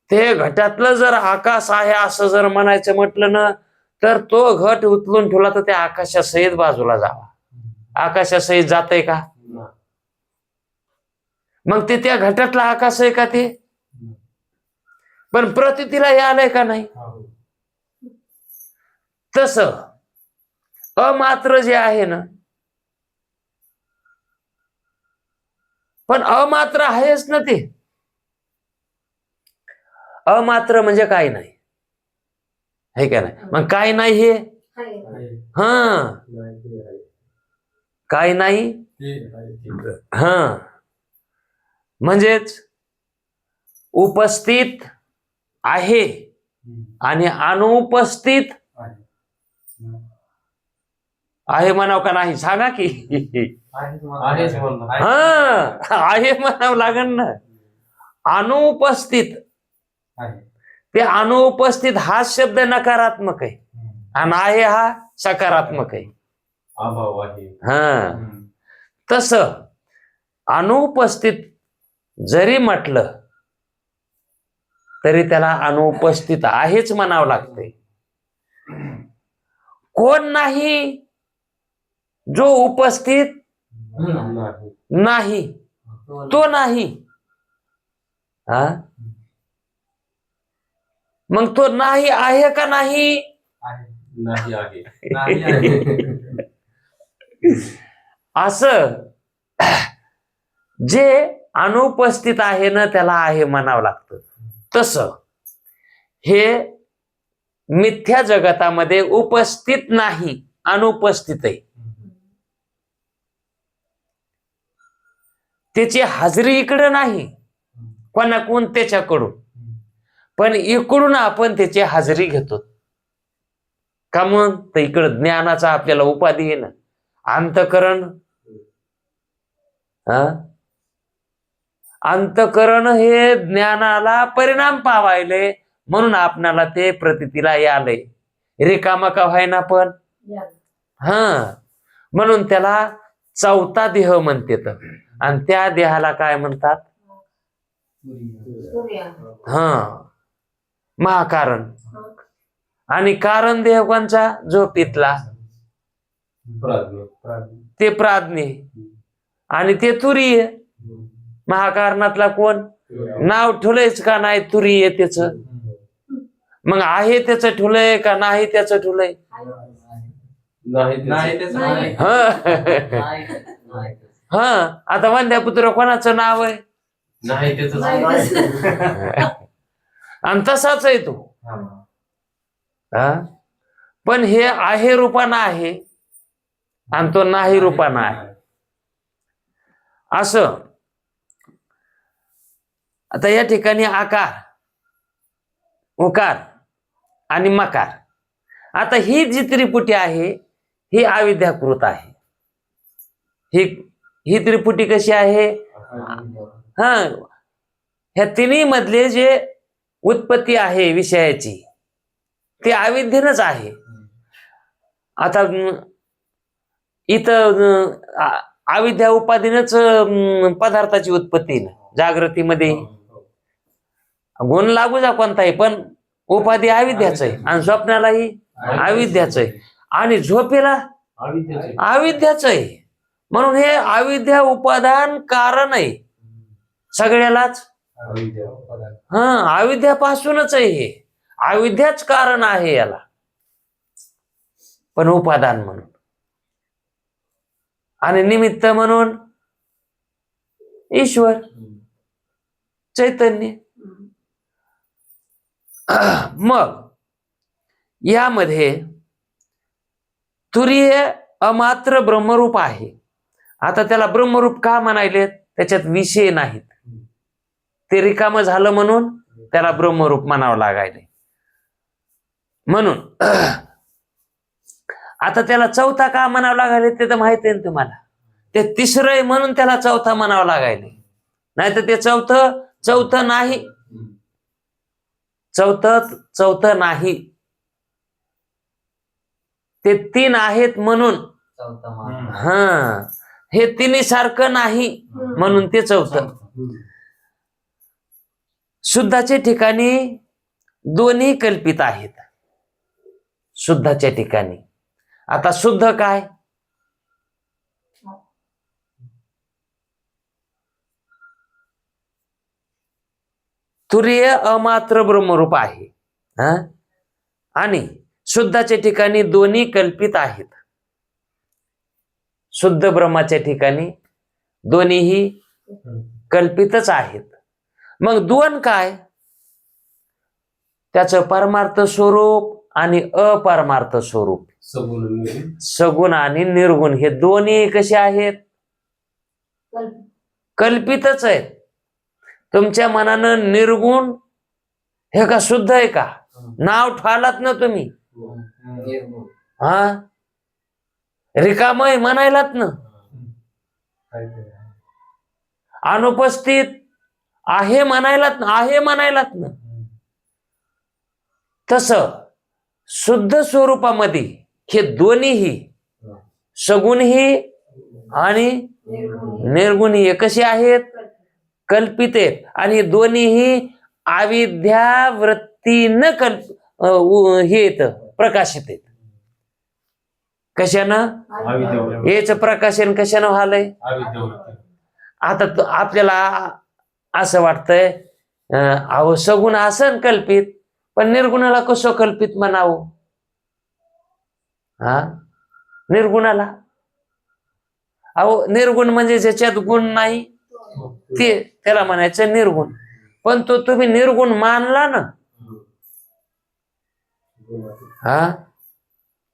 ते घटातलं जर आकाश आहे असं जर म्हणायचं म्हटलं ना, तर तो घट उचलून ठेवला तर त्या आकाशासहित बाजूला जावा. आकाशासहित जातंय का? मग ते त्या घटातला आकाश आहे का ते? पण प्रतीला आलंय का नाही? तस अमात्र जे आहे ना, पण अमात्र आहेच ना ते. अमात्र म्हणजे काही नाही, है का नाही. मग काय नाही हे? हा, काय नाही. हा, म्हणजेच उपस्थित आहे आणि अनुपस्थित आहे म्हणाव का नाही? सांगा की. हा, आहे म्हणावं लागेल ना. अनुपस्थित, ते अनुपस्थित हा शब्द नकारात्मक आहे आणि आहे हा सकारात्मक आहे. हा, तस अनुपस्थित जरी म्हटलं तरी त्याला अनुपस्थित आहेच म्हणावं लागतंय. कोण नाही? जो उपस्थित नाही तो नाही. हा, मग तो नाही आहे का नाही? असं जे अनुपस्थित आहे ना त्याला आहे म्हणावं लागतं. तसं हे मिथ्या जगतामध्ये उपस्थित नाही, अनुपस्थित आहे. त्याची हाजरी इकडं नाही कोणाकडून, त्याच्याकडून, पण इकडून आपण त्याची हाजरी घेतो. का मग तर इकडं ज्ञानाचा आपल्याला उपाधी आहे ना, अंतकरण. अंतकरण हे ज्ञानाला परिणाम पावायले म्हणून आपणाला ते प्रतीतीला यालय, रिकामा का व्हायना पण. म्हणून त्याला चौथा देह म्हणते. आणि त्या देहाला काय म्हणतात? महाकारण. आणि कारण देह कोणचा? झोपेतला, ते प्राज्ञ. आणि ते तुरीय. महाकारणातला कोण? नाव ठुलयच का नाही तुरीय त्याच? मग आहे त्याच ठुलय का नाही त्याच ठुलय? आता वंद्यापुत्र कोणाचं नाव आहे? नाही त्याच. आणि तसाच आहे तो. पण हे आहे रूपानं आहे आणि तो नाही रूपानं आहे. असं आता या ठिकाणी आकार, उकार आणि मकार. आता ही जी त्रिपुटी आहे ही अविद्याकृत आहे. ही त्रिपुटी कशी आहे? ह्या तिन्ही मधले जे उत्पत्ती आहे विषयाची ती अविद्येनच आहे. आता इथं अविद्या उपाधीनच पदार्थाची उत्पत्ती ना, जागृतीमध्ये गुण लागू जा कोणताही, पण उपाधी अविद्याच आहे. आणि स्वप्नालाही अविद्याच आहे. आणि झोपेला अविद्याच आहे. म्हणून हे अविद्या उपादान कारण आहे सगळ्यालाच. अविद्यापासूनच आहे हे. अविद्याच कारण आहे याला, पण उपादान म्हणून आणि निमित्त म्हणून ईश्वर चैतन्य. मग यामध्ये तुरीय अमात्र ब्रह्मरूप आहे. आता त्याला ब्रह्मरूप का म्हणायले? त्याच्यात विषय नाहीत, ते रिकाम झालं म्हणून त्याला ब्रह्मरूप म्हणावं लागायले. म्हणून आता त्याला चौथा का म्हणावं लागायले ते तर माहिती आहे तुम्हाला. ते तिसरं आहे म्हणून त्याला चौथा म्हणावं लागायले. नाही तर ते चौथं नाही. चौथं नाही. ते तीन आहेत म्हणून. हे तिन्ही सारखं नाही म्हणून ते चौथं. शुद्धाच्या ठिकाणी दोन्ही कल्पित आहेत. शुद्धाच्या ठिकाणी आता शुद्ध काय? तुरीय अमात्र ब्रह्मरूप आहे. आणि शुद्धाच्या ठिकाणी दोन्ही कल्पित आहेत. शुद्ध ब्रह्माच्या ठिकाणी दोन्हीही कल्पितच आहेत. मग दोन काय? त्याचं परमार्थ स्वरूप आणि अपरमार्थ स्वरूप. सगुण आणि निर्गुण हे दोन्ही कसे आहेत? कल्पितच आहेत. तुमच्या मनानं निर्गुण हे का शुद्ध आहे का? नाव ठेवलात ना तुम्ही, रिकामय म्हणायलात ना. अनुपस्थित आहे म्हणायलात ना. तसं शुद्ध स्वरूपामध्ये हे दोन्हीही सगुणही आणि निर्गुणही कसे आहेत? कल्पित आहेत. आणि दोन्हीही अविद्या वृत्तीनं हे येत प्रकाशित आहेत. कशानं? हेच प्रकाशन कशानं व्हालंय? आता आपल्याला असं वाटतंय अहो सगुण असन कल्पित, पण निर्गुणाला कसं कल्पित म्हणावं? निर्गुणाला अहो निर्गुण म्हणजे ज्याच्यात गुण नाही ते त्याला म्हणायचं निर्गुण. पण तो तुम्ही निर्गुण मानला ना, हा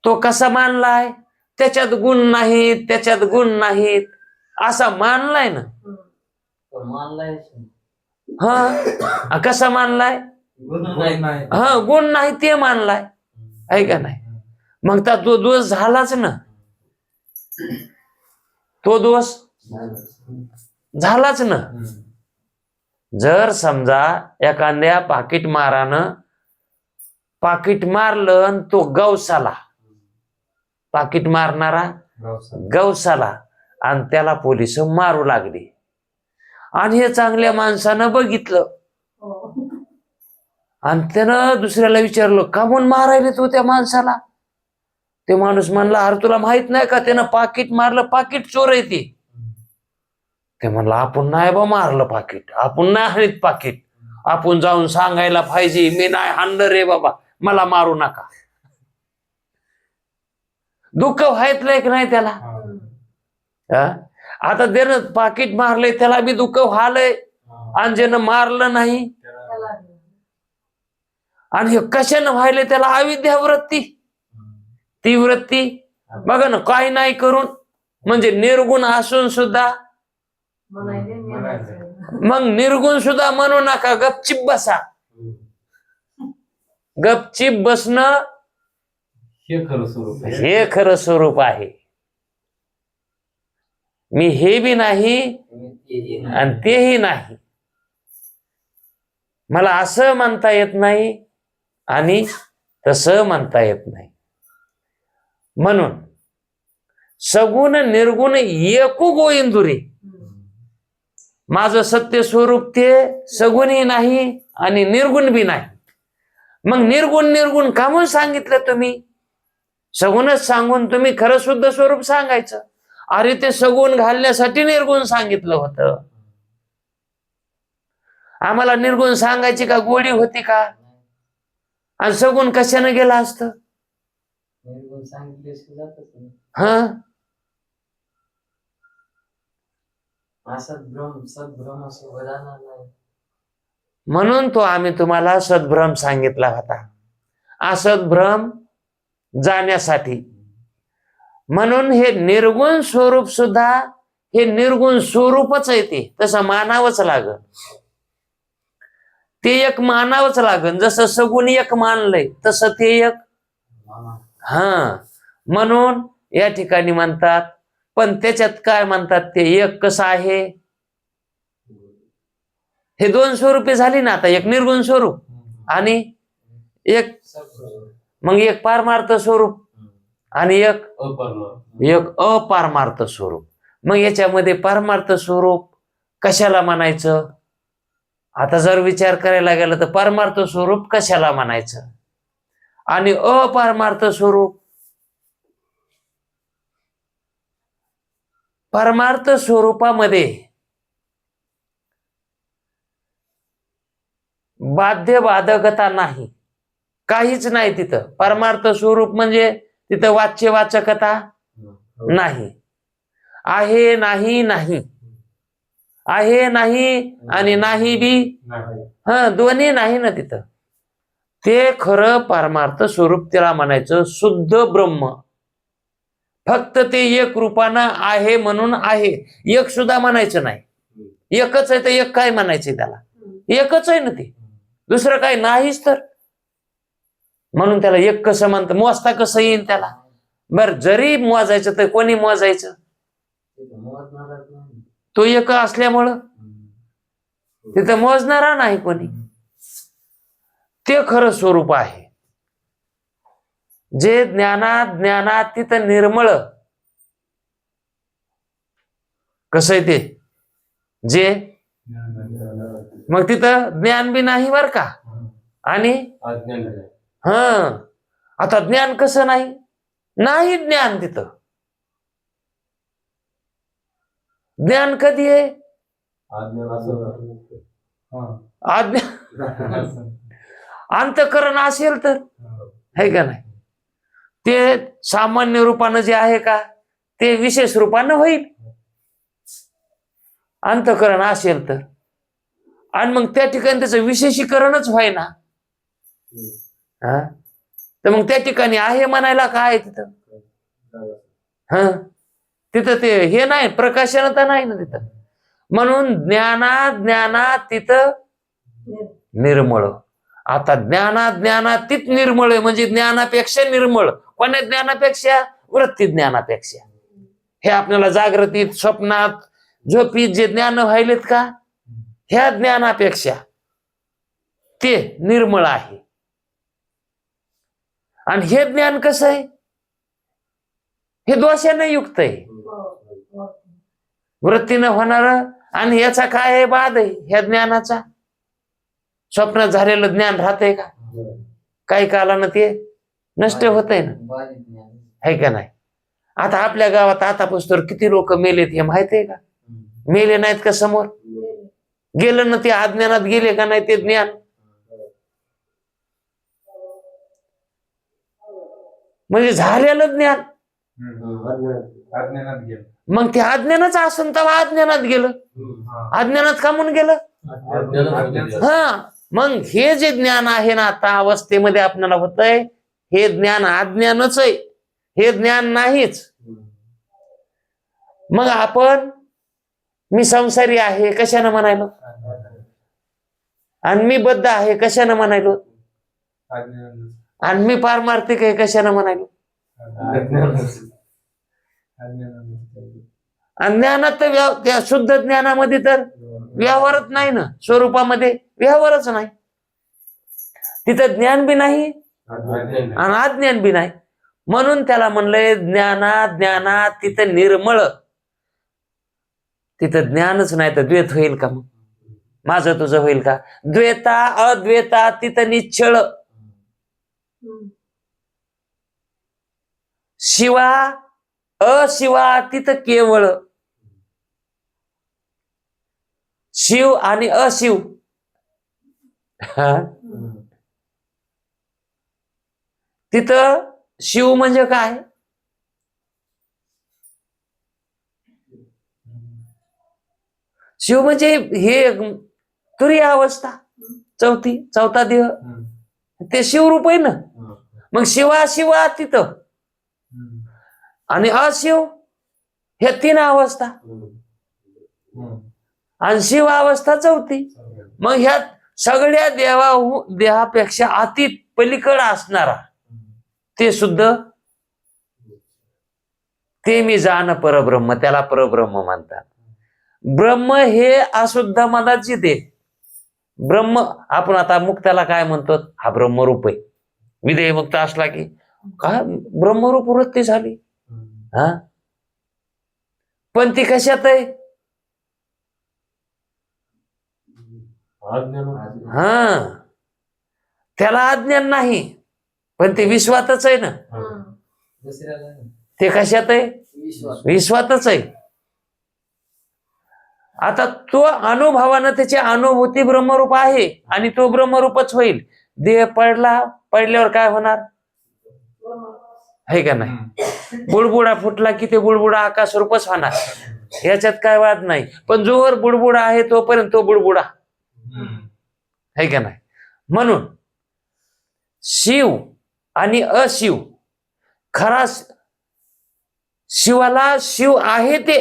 तो कसा मानलाय? त्याच्यात गुण नाहीत, त्याच्यात गुण नाहीत असा मानलाय ना. मानलाय हा कसा मानलाय? हा गुण नाही ते मानलाय, आहे का नाही? मग त्या तो दोष झालाच ना, तो दोष झालाच ना. जर समजा एखाद्या पाकिट मारानं पाकिट मारलं आणि तो गवसाला, पाकिट मारणारा गवसाला, आणि त्याला पोलिस मारू लागली आणि हे चांगल्या माणसानं बघितलं आणि त्यानं दुसऱ्याला विचारलं का म्हणून मारायले तू त्या माणसाला? ते माणूस म्हणला अरे तुला माहित नाही का त्यानं पाकिट मारलं, पाकिट चोर आहे ती. ते म्हणलं आपण नाही बा मारलं पाकिट, आपण नाही हाणीत पाकिट, आपण जाऊन सांगायला पाहिजे मी नाही हाणलं रे बाबा, मला मारू नका. दुःख व्हायतलंय की नाही त्याला? आता ज्यानं पाकिट मारलंय त्याला बी दुःख व्हालंय आणि ज्यानं मारलं नाही, आणि हे कशानं व्हायले त्याला? अविद्या वृत्ती, ती वृत्ती बघा ना, काही नाही करून म्हणजे निर्गुण असून सुद्धा. मग निर्गुण सुद्धा म्हणू नका, गपचिप बसा. गपचिप बसणं हे खरं स्वरूप आहे. मी हे बी नाही आणि तेही नाही, मला असं म्हणता येत नाही आणि तसं म्हणता येत नाही. म्हणून सगुण निर्गुण एकू गोविंदुरी, माझं सत्य स्वरूप ते सगुणही नाही आणि निर्गुण बी नाही. मग निर्गुण निर्गुण का म्हणून सांगितलं तुम्ही? सगुणच सांगून तुम्ही खरं शुद्ध स्वरूप सांगायचं. अरे ते सगुण घालण्यासाठी निर्गुण सांगितलं होतं. आम्हाला निर्गुण सांगायची का गोडी होती का? आणि सगुण कशाने गेला असत? हा म्हणून तो आम्ही तुम्हाला सद्भ्रम सांगितला होता, असद भ्रम जाण्यासाठी. म्हणून हे निर्गुण स्वरूप सुद्धा हे निर्गुण स्वरूपच आहे, ते तसं मानावंच लागल. ते एक मानावंच लागल. जसं सगुण एक मानलंय तसं ते एक. हा म्हणून या ठिकाणी म्हणतात, पण त्याच्यात काय म्हणतात, ते एक कसं आहे? हे दोन स्वरूपे झाली ना आता, एक निर्गुण स्वरूप आणि एक, मग एक पारमार्थ स्वरूप आणि एक अपारमार्थ स्वरूप. मग याच्यामध्ये पारमार्थ स्वरूप कशाला म्हणायचं? आता जर विचार करायला गेलं तर परमार्थ स्वरूप कशाला म्हणायचं आणि अपारमार्थ स्वरूप? परमार्थ स्वरूपामध्ये बाध्य बाधकता नाही, काहीच नाही तिथं. परमार्थ स्वरूप म्हणजे तिथं वाच्य वाचकता नाही, आहे नाही नाही, आहे नाही आणि नाही बी, हा दोन्ही नाही ना तिथं. ते खरं परमार्थ स्वरूप त्याला म्हणायचं शुद्ध ब्रह्म. फक्त ते एक रूपानं आहे म्हणून आहे, एक सुद्धा म्हणायचं नाही. एकच आहे तर एक काय म्हणायचं त्याला? एकच आहे ना ते, दुसरं काही नाहीच तर. म्हणून त्याला एक कसं म्हणतं? मोजता कसं येईल त्याला? बर जरी मोजायचं तर कोणी मोजायचं? तो एक असल्यामुळं तिथं मोजणारा नाही कोणी. ते खरं स्वरूप आहे जे ज्ञानात ज्ञानात तिथं निर्मळ. कसं आहे ते? जे मग तिथं ज्ञान बी नाही बर का, आणि हा आता ज्ञान कसं नाही? नाही ज्ञान तिथं. ज्ञान कधी आहे? अंतःकरण असेल तर, है का नाही? ते सामान्य रूपानं जे आहे का ते विशेष रूपानं होईल. अंतःकरण असेल तर, आणि मग त्या ठिकाणी त्याचं विशेषीकरणच व्हायना, हा, तर मग त्या ठिकाणी आहे म्हणायला काय तिथं? हा, तिथं ते हे नाही, प्रकाशनता नाही ना तिथं. म्हणून ज्ञानात तिथं निर्मळ. आता ज्ञानात तीच निर्मळ आहे, म्हणजे ज्ञानापेक्षा निर्मळ. कोण्या ज्ञानापेक्षा? वृत्ती ज्ञानापेक्षा. हे आपल्याला जागृतीत, स्वप्नात, झोपीत जे ज्ञान व्हायलेत का, ह्या ज्ञानापेक्षा ते निर्मळ आहे. आणि हे ज्ञान कसं आहे? हे दोषाने युक्त आहे, वृत्तीनं होणार. आणि याचा काय आहे बाद आहे ह्या ज्ञानाचा? स्वप्नात झालेलं ज्ञान राहतंय का? काही कालानं ते नष्ट होत आहे ना, आहे का नाही? आता आपल्या गावात आता पुस्तक किती लोक मेलेत हे माहित आहे का? मेले नाहीत का? समोर गेलं ना, ते अज्ञानात गेले का नाही ते ज्ञान? म्हणजे झालेलं ज्ञान मग ते अज्ञानाच असून तेव्हा अज्ञानात गेलं. अज्ञानात का म्हणून गेलं? हा, मग हे जे ज्ञान आहे ना आता अवस्थेमध्ये आपल्याला होतंय, हे ज्ञान अज्ञानच आहे, हे ज्ञान नाहीच. मग आपण मी संसारी आहे कशानं म्हणायलो? आणि मी बद्ध आहे कशानं म्हणायलो? आणि मी पारमार्थिक आहे कशानं म्हणायलो? आणि ज्ञानात तर त्या शुद्ध ज्ञानामध्ये तर व्यवहारच नाही ना, स्वरूपामध्ये व्यवहारच नाही. तिथं ज्ञान बी नाही आणि अज्ञान बी नाही. म्हणून त्याला म्हणलंय ज्ञानात तिथं निर्मळ. तिथं ज्ञानच नाही तर द्वैत होईल का? मग माझं तुझं होईल का? द्वैता अद्वैता तिथं निश्चळ. शिवा अशिवा तिथं केवळ. शिव आणि अशिव, तिथं शिव म्हणजे काय? शिव म्हणजे हे तुरीय अवस्था, चौथा देह, ते शिवरूप आहे ना. मग शिवा तिथं आणि अशिव हे 3 अवस्था आणि शिव अवस्था 4थी. मग ह्या सगळ्या देहापेक्षा अतीत पलीकडे असणारा ते शुद्ध, ते मी जाण परब्रह्म, त्याला परब्रह्म म्हणतात. ब्रह्म हे अशुद्ध मनाची ते ब्रह्म. आपण आता मुक्ताला काय म्हणतो? हा ब्रह्मरूप आहे. विधेय मुक्त असला की काय ब्रह्मरूप वृत्ती झाली. हा, पण ती कशात आहे? हा, त्याला अज्ञान नाही, पण ते विश्वातच आहे ना. ते कशात आहे? विश्वातच आहे. आता तो अनुभवानं त्याची अनुभूती ब्रह्मरूप आहे आणि तो ब्रह्मरूपच होईल. देह पडल्यावर काय होणार आहे का नाही? बुडबुडा फुटला की ते बुडबुडा आकाश रूपच होणार, याच्यात काय वाद नाही. पण जोवर बुडबुडा आहे तोपर्यंत तो बुडबुडा आहे का नाही? म्हणून शिव आणि अशिव, खरा शिवाला शिव आहे ते,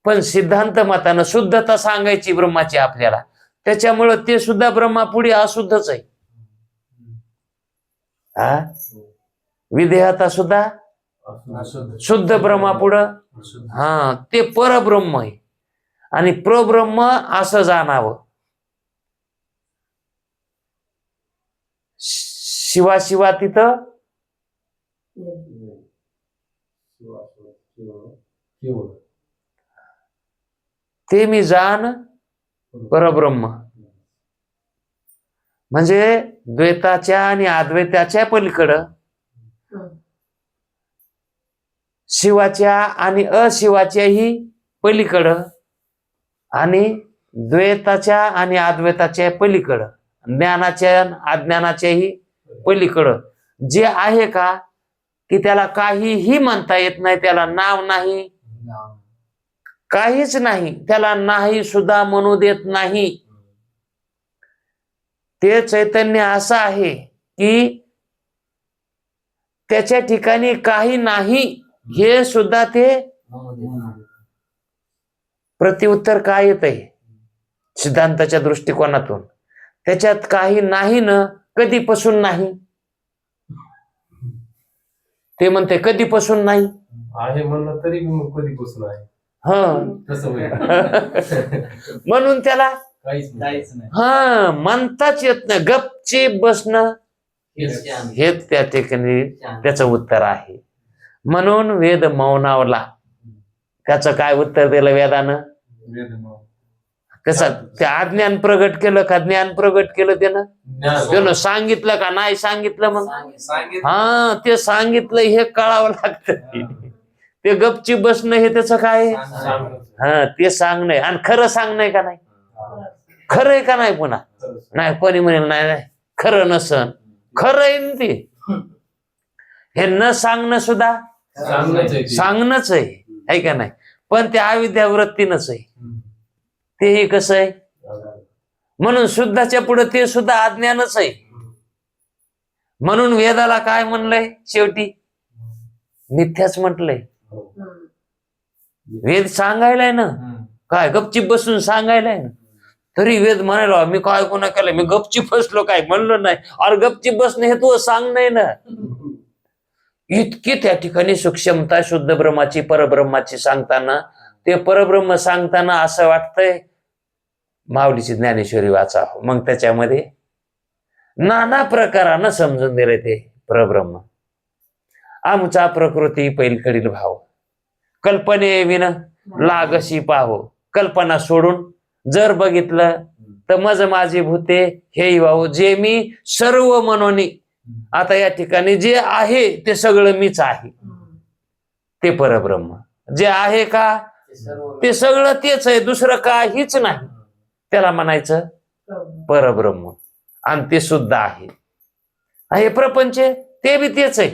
पण सिद्धांत मतानं शुद्धता सांगायची ब्रह्माची आपल्याला, त्याच्यामुळं ते सुद्धा ब्रह्मापुढे अशुद्धच आहे. हा, विधेयता सुद्धा शुद्ध ब्रह्मापुढं, हा, ते परब्रह्म आहे. आणि प्रब्रह्म असं जाणावं. शिवा तिथं ते मी जाण परब्रह्म, म्हणजे द्वैताच्या आणि अद्वैताच्या पलीकडं, शिवाच्या आणि अशिवाच्याही पलीकडं, आणि द्वैताच्या आणि अद्वैताच्या पलीकडं, ज्ञानाच्या अज्ञानाच्याही पलीकडं जे आहे का, की त्याला काहीही म्हणता येत नाही, त्याला नाव नाही, काहीच नाही, त्याला नाही सुद्धा म्हणू देत नाही. ते चैतन्य असं आहे की त्याच्या ठिकाणी काही नाही हे सुद्धा ते प्रतिउत्तर काय येत आहे सिद्धांताच्या दृष्टिकोनातून, त्याच्यात काही नाही न कधीपासून नाही. ते म्हणते कधीपासून नाही आहे म्हणलं तरी मग कधीपासून आहे तसं होईल. म्हणून त्याला काहीच नाही. म्हणताच येत नाही. गपची बसणं हेच त्या ठिकाणी त्याचं उत्तर आहे. म्हणून वेद मौनावला. त्याचं काय उत्तर दिलं वेदानं? कसं ते अज्ञान प्रगट केलं का ज्ञान प्रगट केलं त्यानं सांगितलं का नाही सांगितलं? मग ते सांगितलं हे कळावं लागतं. ते गपची बसणं हे त्याचं काय? ते सांगणं आणि खरं सांगणं का नाही? खरं आहे का नाही? पुन्हा नाही कोणी म्हणेल नाही खरं नसन, खरं आहे ना ते. हे न सांगणं सुद्धा सांगणंच आहे का नाही? पण ते अविद्या वृत्तीनच आहे. तेही कसं आहे? म्हणून शुद्धाच्या पुढे ते सुद्धा अज्ञानच आहे. म्हणून वेदाला काय म्हणलंय शेवटी? मिथ्याच म्हटलंय. वेद सांगायलाय ना, काय गपचीप बसून सांगायलाय ना, तरी वेद म्हणायला मी काय कोणा केलं, मी गपचीप बसलो काय म्हणलो नाही. अरे गपचीप बसणं हे तू सांग नाही ना. इतकी त्या ठिकाणी सूक्ष्मता शुद्ध ब्रह्माची परब्रह्माची सांगताना, ते परब्रह्म सांगताना असं वाटतंय माऊलीची ज्ञानेश्वरी वाचा. मग त्याच्यामध्ये नाना प्रकारानं समजून दिले ते परब्रह्म. आमचा प्रकृती पैलकडील भाव, कल्पने विन लागशी पाहो. कल्पना सोडून जर बघितलं तर मज माझी भूते हे वाहू. जे मी सर्व मनोनी, आता या ठिकाणी जे आहे ते सगळं मीच आहे. ते परब्रह्म जे आहे का ते सगळं तेच आहे, दुसरं काहीच नाही. त्याला म्हणायचं परब्रह्म. आणि ते सुद्धा आहे. हे प्रपंच ते बी तेच आहे,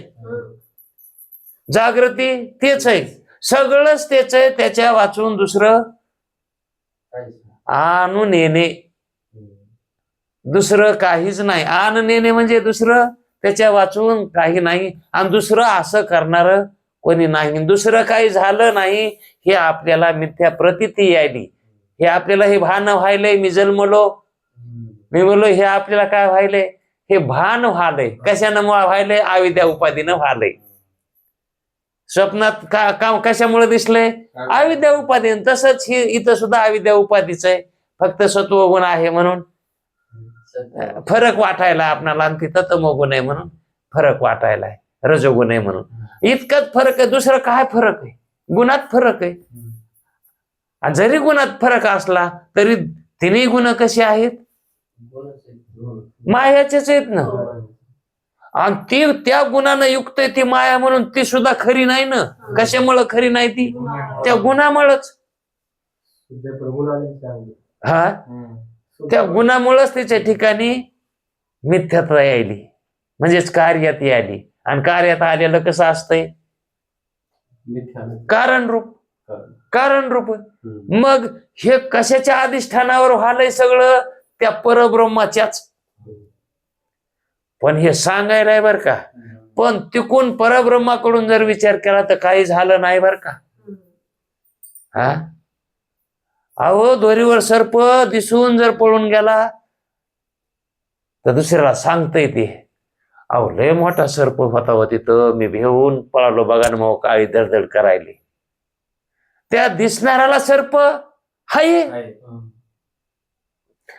जागृती तेच आहे, सगळंच तेच आहे. त्याच्या वाचून दुसरं आणून येणे, दुसरं काहीच नाही. आण नेणे म्हणजे दुसरं त्याच्या वाचून काही नाही. आणि दुसरं असं करणार कोणी नाही. दुसरं काही झालं नाही हे आपल्याला मिथ्या प्रतीती यायली. हे आपल्याला हे भान व्हायलंय. मी जन्मलो, मी बोललो, हे आपल्याला काय व्हायलंय? हे भान व्हायलंय. कशानं व्हायलंय? अविद्या उपाधीनं व्हायलंय. स्वप्नात कशामुळे दिसलंय? अविद्या उपाधी. तसंच हे इथं सुद्धा अविद्या उपाधीच आहे. फक्त सत्वगुण आहे म्हणून फरक वाटायला आपणाला, आणि तिथं तमोगुण आहे म्हणून फरक वाटायला आहे, रजोगुण आहे म्हणून. इतकंच फरक आहे, दुसरं काय फरक आहे? गुणात फरक आहे. जरी गुणात फरक असला तरी तिन्ही गुण कसे आहेत? मायाचेच आहेत ना. आणि ती त्या गुणानं युक्त आहे ती माया, म्हणून ती सुद्धा खरी नाही ना. कशामुळं खरी नाही ती? त्या गुणामुळंच. त्या गुणामुळंच त्याच्या ठिकाणी मिथ्यात्व यायली, म्हणजेच कार्यात यायली. आणि कार्यात आलेलं कसं असतंय? कारण रूप. कारण रूप. मग हे कशाच्या अधिष्ठानावर व्हायलंय? सगळं त्या परब्रह्माच्याच. पण हे सांगायलाय बर का. पण तिकून परब्रह्माकडून जर विचार केला तर काही झालं नाही बर का. अहो, दोरीवर सर्प दिसून जर पळून गेला तर दुसऱ्याला सांगता येते, अहो लय मोठा सर्प होता व तिथं, मी भेऊन पळालो बघा ना, मग काळी दडदड करायली. त्या दिसणाऱ्याला सर्प हाय,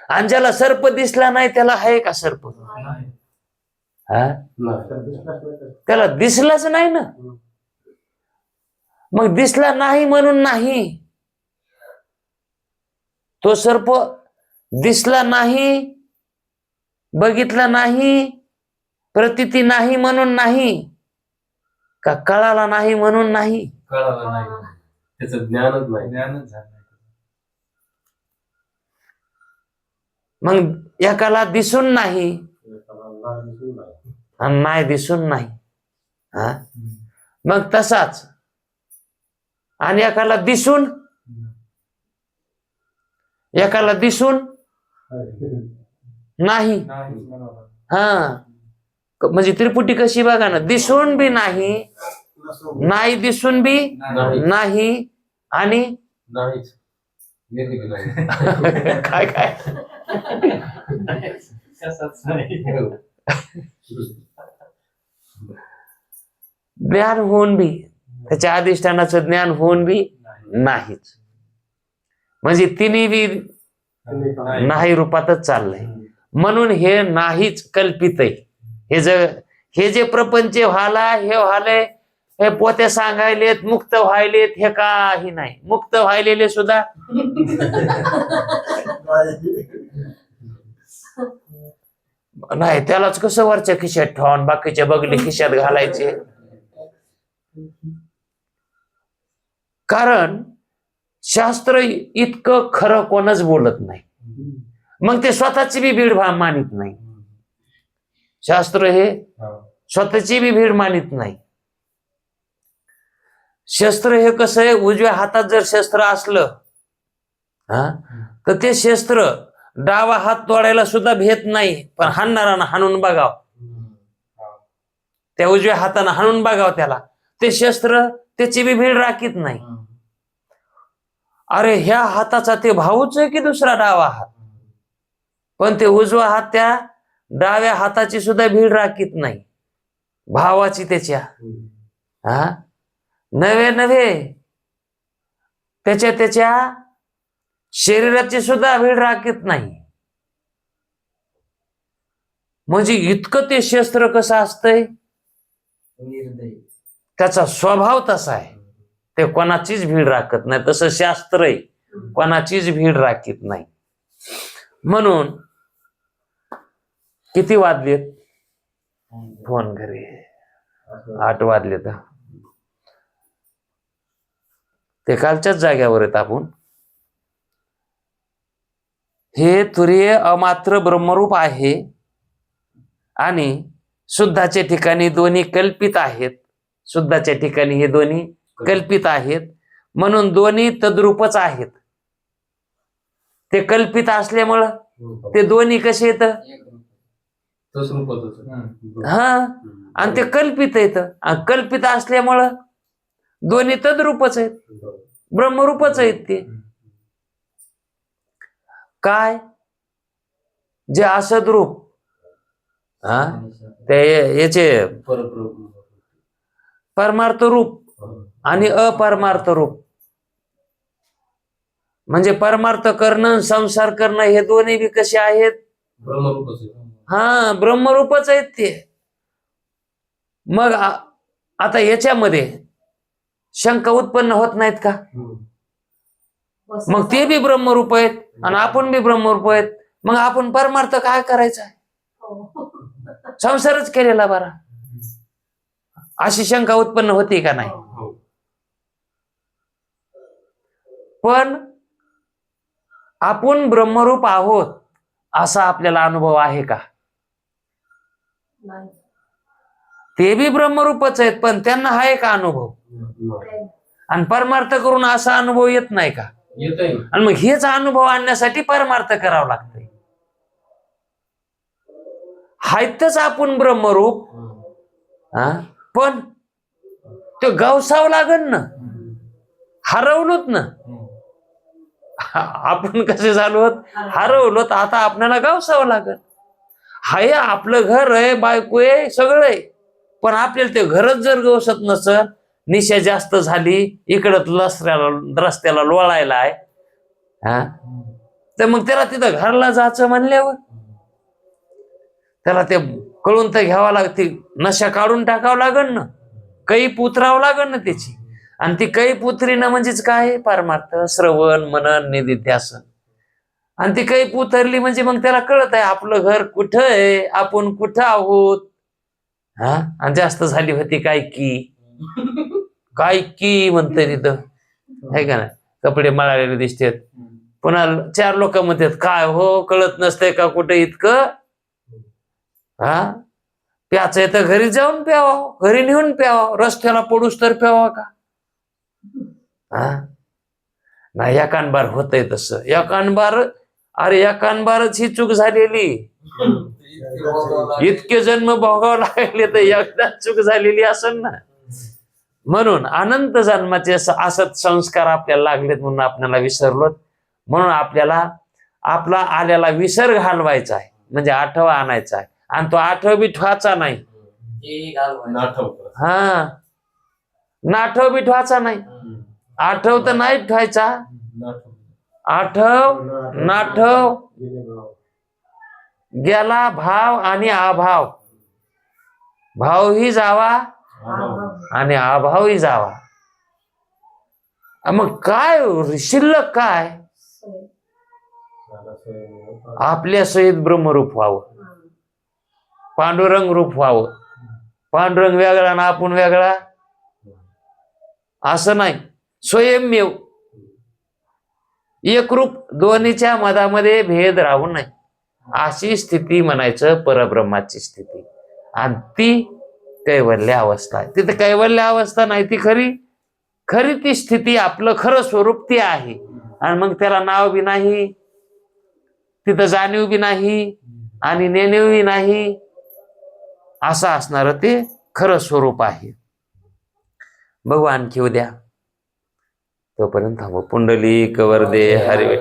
आणि ज्याला सर्प दिसला नाही त्याला आहे का सर्प? त्याला दिसलाच नाही ना. मग दिसला नाही म्हणून नाही. तो सर्प दिसला नाही, बघितला नाही, प्रतीती नाही म्हणून नाही का? कळाला नाही म्हणून नाही? कळाला नाही, त्याचं ज्ञानच नाही. ज्ञानच झालं. मग एकाला दिसून नाही आणि नाही दिसून नाही. मग तसाच आणि एकाला दिसून एकाला दिसून नाही. हा म्हणजे त्रिपुटी कशी बघा ना, दिसून बी नाही, नाही दिसून बी नाही, आणि नाहीच काय काय ज्ञान होऊन बी, त्याच्या अधिष्ठानाचं ज्ञान होऊन बी नाहीच. म्हणजे तिन्ही बी नाही रूपातच चाललंय. म्हणून हे नाहीच कल्पित आहे. हे जे प्रपंच व्हायला, हे व्हायलंय, हे पोते सांगायलेत मुक्त व्हायलेत, हे काही नाही. मुक्त व्हायलेले सुद्धा नाही. त्यालाच कसं वरच्या खिशात ठेवून बाकीच्या बगली खिशात घालायचे. कारण शास्त्र इतकं खरं कोणच बोलत नाही. मग ते स्वतःची बी भीड मानित नाही. शास्त्र हे स्वतःची बी भीड मानित नाही. शस्त्र हे कसं आहे, उजव्या हातात जर शस्त्र असलं तर ते शस्त्र डावा हात तोडायला सुद्धा भेट नाही, पण हाणणारानं हाणून बघाव, त्या उजव्या हातानं हाणून बघाव त्याला, ते शस्त्र त्याची बी भीड राखीत नाही. अरे ह्या हाताचा ते भाऊच आहे की दुसरा डावा हात, पण ते उजवा हात त्या डाव्या हाताची सुद्धा भीड राखीत नाही, भावाची त्याच्या. नव्हे त्याच्या शरीराची सुद्धा भीड राखीत नाही. म्हणजे इतकं ते शस्त्र कसं असतंय, त्याचा स्वभाव तसा आहे, ते कोणाचीच भीड राखत नाही. तसं शास्त्र आहे, कोणाचीच भीड राखीत नाही. म्हणून किती वाजलेत फोन घरी? 8 वाजले. तर ते कालच्याच जाग्यावर आहेत आपण. हे तुरीय अमात्र ब्रह्मरूप आहे आणि शुद्धाच्या ठिकाणी दोन्ही कल्पित आहेत. शुद्धाच्या ठिकाणी हे दोन्ही कल्पित आहेत, म्हणून दोन्ही तद्रूपच आहेत. ते कल्पित असल्यामुळं ते दोन्ही कसे येत, आणि ते कल्पित येत. कल्पित असल्यामुळं दोन्ही तद्रूपच आहेत, ब्रह्मरूपच आहेत. ते काय, जे असद रूप ते याचे परमार्थ रूप आणि अपरमार्थ रूप, म्हणजे परमार्थ करणं, संसार करणं, हे दोन्ही बी कसे आहेत, ब्रह्मरूपच आहेत ते. मग आता याच्यामध्ये शंका उत्पन्न होत नाहीत का? मग ते बी ब्रह्मरूप आहेत आणि आपण बी ब्रह्मरूप आहेत. मग आपण परमार्थ काय करायचा आहे? संसारच केलेला बरा, अशी शंका उत्पन्न होती का नाही? पण आपण ब्रह्मरूप आहोत असा आपल्याला अनुभव आहे का? ते बी ब्रह्मरूपच आहेत, पण त्यांना आहे का अनुभव? आणि परमार्थ करून असा अनुभव येत नाही का? आणि मग हेच अनुभव आणण्यासाठी परमार्थ करावं लागतंय. हायतच आपण ब्रह्मरूप, पण ते गवसावं लागन ना, हरवलोत ना आपण. कसे झालो, हरवलोत. आता आपल्याला गवसावं लागत. हाय आपलं घर आहे, बायको आहे, सगळं आहे, पण आपल्याला ते घरच जर गवसत नसल, निशा जास्त झाली, इकडं रस्त्याला लोळायला आहे, तर मग त्याला तिथं घरला जायचं म्हणल्यावर त्याला ते कळून तर घ्यावं लागते. नशा काढून टाकावं लागन ना, कैप उतरावं लागन ना त्याची. आणि ती कैप उतरीनं म्हणजेच काय, परमार्थ, श्रवण, मनन, निधिध्यासन. आणि ती कैप उतरली म्हणजे मग त्याला कळत आहे आपलं घर कुठं आहे, आपण कुठं आहोत. आणि जास्त झाली होती काय की म्हणते तिथं, आहे का नाही? कपडे मळालेले दिसतात, पुन्हा 4 लोक म्हणतात, काय हो कळत नसतंय का कुठं इतकं? प्याचंय तर घरी जाऊन प्यावा, घरी नेऊन प्यावा, रस्त्याला पडूस तर प्यावा का? नाही एकानबार होतंय तसं एकानबार. अरे एकानबारच ही चूक झालेली. इतके जन्म भोगावं लागले तर एकदा चूक झालेली असेल ना. म्हणून अनंत जन्माचे असत संस्कार आपल्याला लागलेत म्हणून आपल्याला विसरलो. म्हणून आपल्याला आपला आलेला विसर घालवायचा आहे, म्हणजे आठवा आणायचा आहे. आणि तो आठव बी ठेवायचा नाही. हा नाठव बी ठेवायचा नाही. आठव तर नाही ठेवायचा. आठव नाठव गेला भाव आणि अभाव. भावही जावा आणि अभावही जावा. मग काय शिल्लक काय? आपल्या सहित ब्रह्मरूप व्हावं, पांडुरंग रूप व्हावं. पांडुरंग वेगळा ना आपण वेगळा असं नाही. स्वयंमेव एकरूप, दोन्हीच्या मधामध्ये भेद राहू नये अशी स्थिती म्हणायचं परब्रह्माची स्थिती. आणि ती कैवल्य अवस्था आहे. तिथे कैवल्य अवस्था नाही, ती खरी ती स्थिती, आपलं खरं स्वरूप ती आहे. आणि मग त्याला नाव बी नाही, तिथं जाणीव बी नाही आणि नेणीव बी नाही, असं असणार ते खरं स्वरूप आहे. बघू आणखी उद्या. तोपर्यंत थांबू. पुंडलिक वरदे हरी.